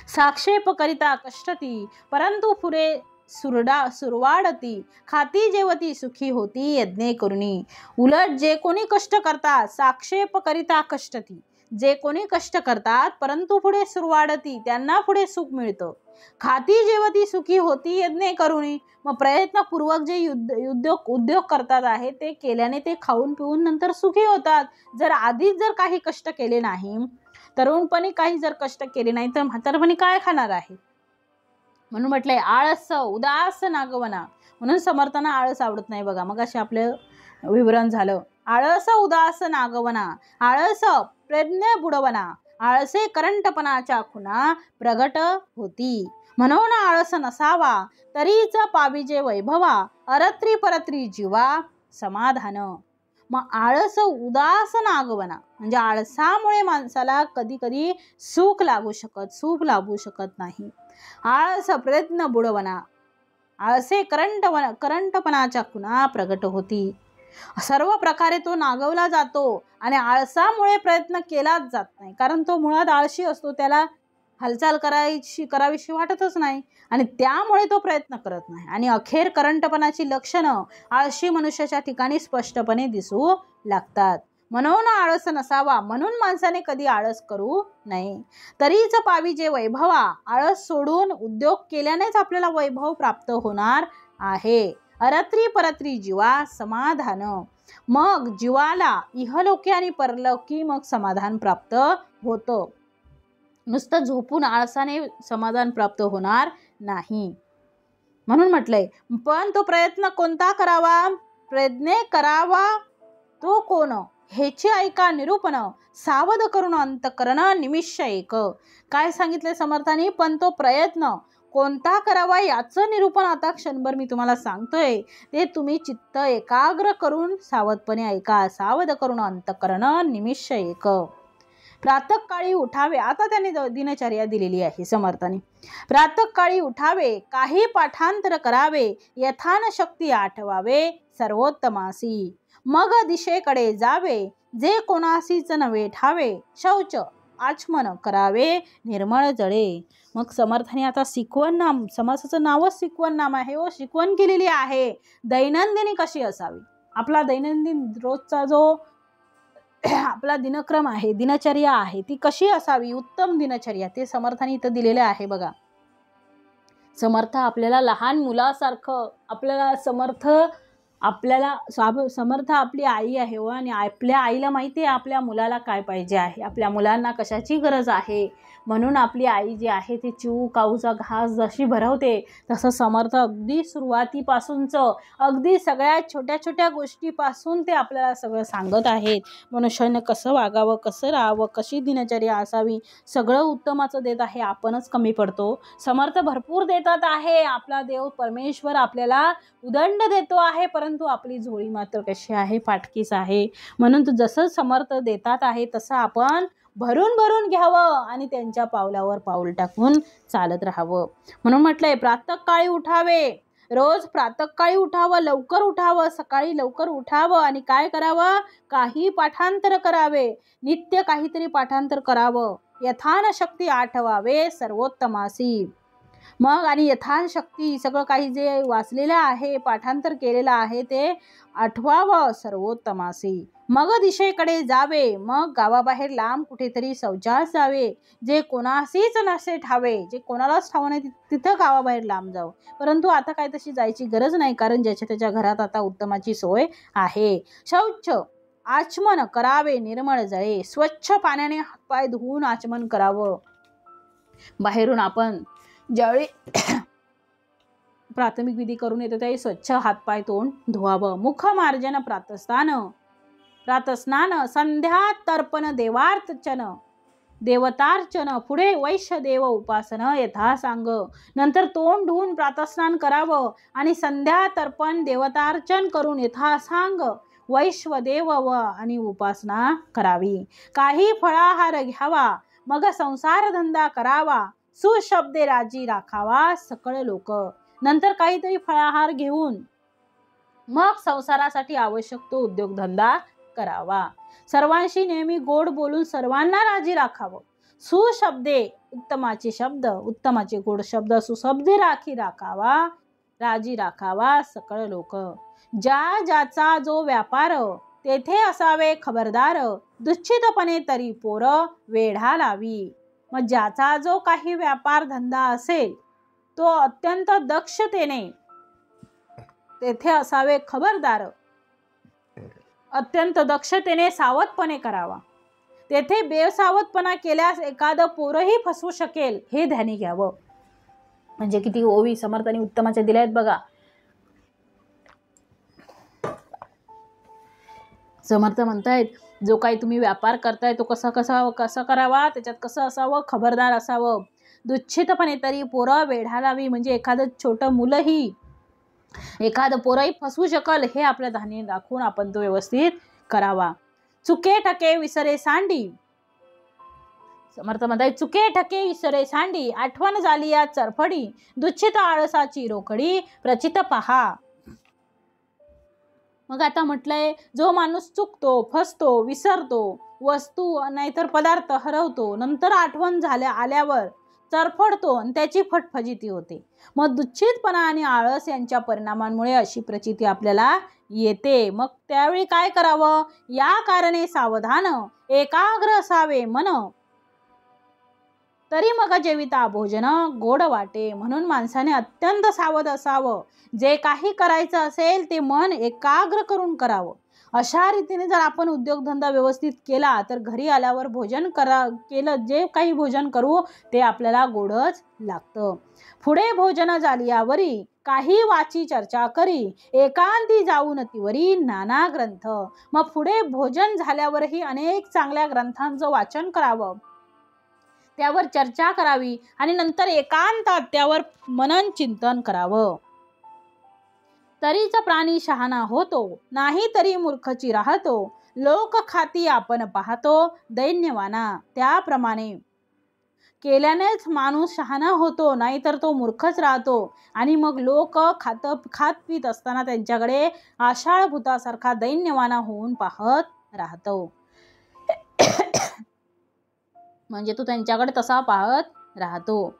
साक्षेप करिता कष्टती, परंतु पुढे सुरवाडती, खाती जेवती सुखी होती यज्ञे करुणी. उलट जे कोणी कष्ट करतात, साक्षेप करिता कष्टती, जे कोणी कष्ट करतात परंतु पुढे सुरवाडती, त्यांना पुढे सुख मिळतं. खाती जेवती सुखी होती यज्ञे करुणी, मग प्रयत्नपूर्वक जे उद्योग करतात आहे ते केल्याने ते खाऊन पिऊन नंतर सुखी होतात. जर आधीच जर काही कष्ट केले नाही, तरुणपणी काही जर कष्ट केले नाही, तर म्हातारपणी काय खाणार आहे. म्हणून म्हटलंय आळस उदास नागवना. म्हणून समर्थांना आळस आवडत नाही. बघा मग असे आपलं विवरण झालं. आळस उदास नागवना, आळस प्रज्ञ बुडवना, आळसे करंटपणाच्या खुणा प्रगट होती. म्हणून आळस नसावा, तरीच पाविजे वैभवा, अरत्री परत्री जीवा समाधान. मग आळस उदास नागवना म्हणजे आळसामुळे माणसाला कधी कधी सुख लाभू शकत नाही. आळस प्रयत्न बुडवना, आळसे करंटपणाच्या खुणा प्रगट होती. सर्व प्रकारे तो नागवला जातो आणि आळसामुळे प्रयत्न केलाच जात नाही. कारण तो मुळात आळशी असतो, त्याला हालचाल करावीशी वाटतच नाही आणि त्यामुळे तो प्रयत्न करत नाही आणि अखेर करंटपणाची लक्षणं आळशी मनुष्याच्या ठिकाणी स्पष्टपणे दिसू लागतात. म्हणून आळस नसावा, म्हणून माणसाने कधी आळस करू नये. तरीच पावी जे वैभवा, आळस सोडून उद्योग केल्यानेच आपल्याला वैभव प्राप्त होणार आहे. अरत्री परत्री जीवा समाधान. मग जीवाला इहलोकी आणि परलोकी मग समाधान प्राप्त होतं. नुसतं झोपून आळसाने समाधान प्राप्त होणार नाही. म्हणून म्हटलंय, पण तो प्रयत्न कोणता करावा? प्रयत्ने करावा तो कोण? हेची ऐका निरूपण, सावध करून अंतकरण निमिष एक. काय सांगितले समर्थांनी? पण तो प्रयत्न कोणता करावा याचं निरूपण आता क्षणभर मी तुम्हाला सांगतोय. ते तुम्ही चित्त एकाग्र करून सावधपणे ऐका. सावध करून अंतकरण निमिष एक. प्रातःकाळी उठावे. आता त्यांनी दिनचर्या दिलेली आहे समर्थांनी. प्रातःकाळी उठावे, काही पाठांतर करावे, यथानशक्ती आठवावे सर्वोत्तमासी. मग दिशेकडे जावे, जे कोणासीच नव्हे ठावे. शौच आचमन करावे, निर्मळ जळे. मग समर्थाने आता शिकवण नाम, समासाचं नावच शिकवण नाम आहे व शिकवण केलेली आहे. दैनंदिनी कशी असावी, आपला दैनंदिन रोजचा जो आपला दिनक्रम आहे, दिनचर्या आहे, ती कशी असावी, उत्तम दिनचर्या, ते समर्थाने इथं दिलेले आहे बघा. समर्थ आपल्याला लहान मुलासारखं, समर्थ आपली आई आहे व आणि आपल्या आईला माहिती आहे आपल्या मुलाला काय पाहिजे आहे, आपल्या मुलांना कशाची गरज आहे. म्हणून आपली आई जी आहे ती चिऊ काऊचा घास जशी भरवते, तसं समर्थ अगदी सुरुवातीपासूनचं, अगदी सगळ्यात छोट्या छोट्या गोष्टीपासून ते आपल्याला सगळं सांगत आहेत. मनुष्याने कसं वागावं, कसं राहावं, कशी दिनचर्या असावी, सगळं उत्तमाचं देत आहे. आपणच कमी पडतो. समर्थ भरपूर देतात आहे. आपला देव परमेश्वर आपल्याला उदंड देतो आहे, परंतु आपली झोळी मात्र कशी आहे, फाटकीच आहे. म्हणून जसं समर्थ देतात आहे तसं आपण भरून भरून घ्यावं आणि त्यांच्या पावलावर पाऊल टाकून चालत राहावं. म्हणून म्हटलंय, प्रातःकाळी उठावे. रोज प्रातःकाळी उठावं, लवकर उठावं, सकाळी लवकर उठावं आणि काय करावं? काही पाठांतर करावे, नित्य काहीतरी पाठांतर करावं. यथानशक्ती आठवावे सर्वोत्तमासी. मग आणि यथाशक्ती सगळं काही जे वाचलेलं आहे, पाठांतर केलेलं आहे ते आठवावं सर्वोत्तमासी. मग दिशेकडे जावे, मग गावाबाहेर लांब कुठेतरी शौचास जावे, जे कोणाशीच नसे ठावे, जे कोणालाच ठाव नाही तिथं गावाबाहेर लांब जावं. परंतु आता काय तशी जायची गरज नाही, कारण ज्याच्या त्याच्या घरात आता उत्तमाची सोय आहे. शौच आचमन करावे, निर्मळ जळे. स्वच्छ पाण्याने हातपाय धुवून आचमन करावं. बाहेरून आपण ज्यावेळी प्राथमिक विधी करून येतो त्यावेळी स्वच्छ हातपाय तोंड धुवावं. मुखमार्जन प्रातस्नान संध्या तर्पण देवतार्चन पुढे वैश्यदेव उपासन यथा सांग. नंतर तोंड धुवून प्रातस्नान करावं आणि संध्या तर्पण देवतार्चन करून यथा सांग वैश्वदेव आणि उपासना करावी. काही फळाहार घ्यावा, मग संसार धंदा करावा, सुशब्दे राजी राखावा सकळ लोक. नंतर काहीतरी फळाहार घेऊन मग संसारासाठी आवश्यक तो उद्योगधंदा करावा. सर्वांशी नेहमी गोड बोलून सर्वांना राजी राखावं. सुशब्दे उत्तमाचे शब्द, उत्तमाचे गोड शब्द, सुशब्दे राजी राखावा सकळ लोक. ज्याचा जो व्यापार तेथे असावे खबरदार, दुच्छितपणे तरी पोर वेढा लावी. मग ज्याचा जो काही व्यापार धंदा असेल तो अत्यंत दक्षतेने तेथे असावे खबरदार, अत्यंत दक्षतेने सावधपणे करावा. तेथे बेसावधपणा केल्यास एखादं पोरही फसवू शकेल हे ध्यानी घ्यावं. म्हणजे किती ओवी समर्थांनी उत्तमाचे दिले आहेत बघा. समर्थ म्हणतायत, जो काही तुम्ही व्यापार करताय तो कसा करावा, त्याच्यात कसं असावं, खबरदार असावं. दुच्छितपणे तरी पोरं वेढा लावी, म्हणजे एखादं छोटं मुलंही, एखादं पोरही फसवू शकल हे आपल्या ध्यानी राखून आपण तो व्यवस्थित करावा. चुके ठके विसरे सांडी. समर्थ म्हणतायत, चुके ठके विसरे सांडी, आठवण झाली या चरफडी, दुच्छित आळसाची रोकडी प्रचित पहा. मग आता म्हटलंय, जो माणूस चुकतो, फसतो, विसरतो, वस्तू नाहीतर पदार्थ हरवतो, नंतर आठवण आल्यावर चरफडतो आणि त्याची फटफजिती होते. मग दुच्छितपणा आणि आळस यांच्या परिणामांमुळे अशी प्रचिती आपल्याला येते. मग त्यावेळी काय करावं? या कारणे सावधान एकाग्र असावे मन, तरी मग जेविता भोजन गोड वाटे. म्हणून माणसाने अत्यंत सावध असावं. जे काही करायचं असेल ते मन एकाग्र करून करावं. अशा रीतीने जर आपण उद्योगधंदा व्यवस्थित केला तर घरी आल्यावर भोजन केलं, जे काही भोजन करू ते आपल्याला गोडच लागतं. पुढे भोजन झाल्यावरी काही वाची चर्चा करी, एकांती जाऊन तिवरी नाना ग्रंथ. मग पुढे भोजन झाल्यावरही अनेक चांगल्या ग्रंथांचं वाचन करावं, त्यावर चर्चा करावी आणि नंतर एकांतात त्यावर मनन चिंतन करावं. तरीच प्राणी शहाणा होतो, नाही तरी मूर्खची राहतो. लोक खाती आपण पाहतो दैन्यवाना. त्याप्रमाणे केल्यानेच माणूस शहाणा होतो, नाहीतर तो मूर्खच राहतो. आणि मग लोक खात पीत असताना त्यांच्याकडे आशाळ भूतासारखा दैन्यवाना होऊन पाहत राहतो. म्हणजे तो त्यांच्याकडे तसा पाहत राहतो.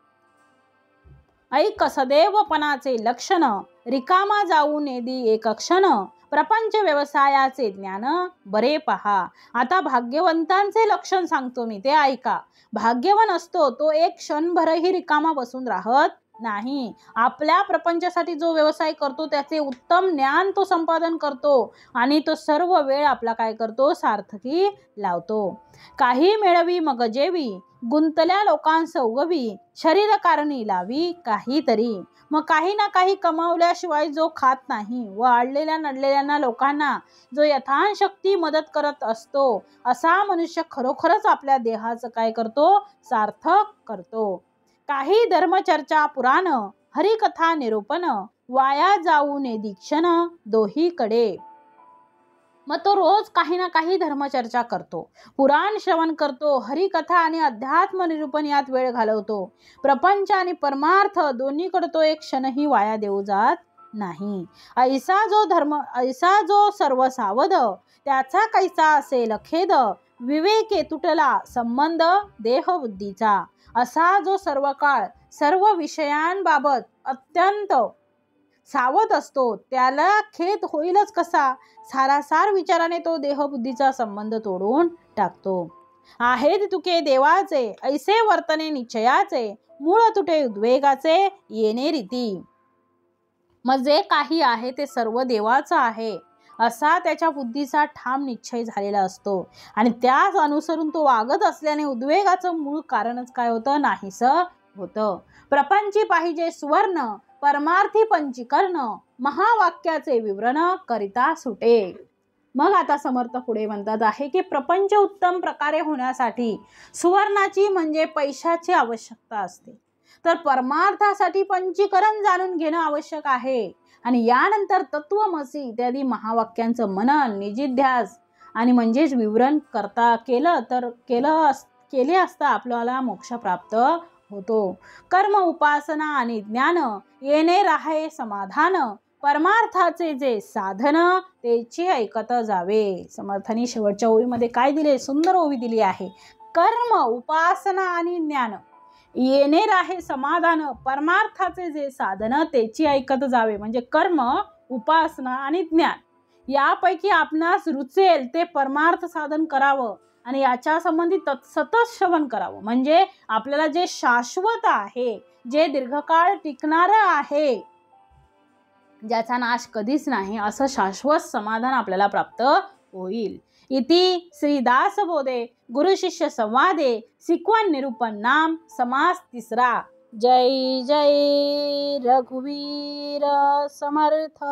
ऐक सदैवपणाचे लक्षण, रिकामा जाऊ नेदी एक क्षण. प्रपंच व्यवसायाचे ज्ञान बरे पहा. आता भाग्यवंतांचे लक्षण सांगतो मी, ते ऐका. भाग्यवान असतो तो एक क्षणभरही रिकामा बसून राहत नाही. आपल्या प्रपंचासाठी जो व्यवसाय करतो त्याचे उत्तम ज्ञान तो संपादन करतो आणि तो सर्व वेळ आपला काय करतो? सार्थकी लावतो. काही मिळवी मग जेवी, गुंतल्या लोकांस उगवी. शरीर कारणी लावी काहीतरी. मग काही ना काही कमावल्याशिवाय जो खात नाही व अडलेल्या नडलेल्या लोकांना जो यथाशक्ती मदत करत असतो, असा मनुष्य खरोखरच आपल्या देहाचं काय करतो? सार्थक करतो. काही धर्मचर्चा पुराण, हरिकथा निरूपण. वाया जाऊ ने दीक्षण दोहीकडे. मग तो रोज काही ना काही धर्मचर्चा करतो, पुराण श्रवण करतो, हरिकथा आणि अध्यात्म निरूपण यात वेळ घालवतो. प्रपंच आणि परमार्थ दोन्हीकडे तो एक क्षणही वाया देऊ जात नाही. ऐसा जो सर्व सावध, त्याचा कैसा असेल खेद. विवेके तुटला संबंध देहबुद्धीचा. असा जो सर्व काळ सर्व विषयांबाबत अत्यंत सावध असतो, त्याला खेद होईलच कसा? सारासार विचाराने तो देहबुद्धीचा संबंध तोडून टाकतो. आहेत तुके देवाचे, ऐसे वर्तने निश्चयाचे. मूळ तुटे उद्वेगाचे, येणे रीती. मग जे काही आहे ते सर्व देवाचं आहे असा त्याच्या बुद्धीचा ठाम निश्चय झालेला असतो आणि त्याच अनुसरून तो वागत असल्याने उद्वेगाचं मूळ कारणच काय होतं? नाहीसं होतं. प्रपंची पाहिजे सुवर्ण, परमार्थी पंचीकरण. महावाक्याचे विवरण करिता सुटे. मग आता समर्थ पुढे म्हणतात आहे की प्रपंच उत्तम प्रकारे होण्यासाठी सुवर्णाची म्हणजे पैशाची आवश्यकता असते, तर परमार्थासाठी पंचीकरण जाणून घेणं आवश्यक आहे. आणि यानंतर तत्वमसी इत्यादी महावाक्यांचं मनन निजिध्यास आणि म्हणजेच विवरण केले असता आपल्याला मोक्ष प्राप्त होतो. कर्म उपासना आणि ज्ञान येणे राहे समाधान. परमार्थाचे जे साधन त्याची ऐकत जावे. समर्थांनी शेवटच्या ओळीमध्ये काय दिले? सुंदर ओवी दिली आहे. कर्म उपासना आणि ज्ञान येणे राहे समाधान. परमार्थाचे जे साधन त्याची ऐकत जावे. म्हणजे कर्म उपासना आणि ज्ञान यापैकी आपणास रुचेल ते परमार्थ साधन करावं आणि याच्या संबंधित सतत श्रवण करावं. म्हणजे आपल्याला जे शाश्वत आहे, जे दीर्घकाळ टिकणारं आहे, ज्याचा नाश कधीच नाही, असं शाश्वत समाधान आपल्याला प्राप्त होईल. इति श्री दासबोधे गुरु शिष्य संवादे शिकवण निरूपण नाम समास तिसरा. जय जय रघुवीर समर्थ.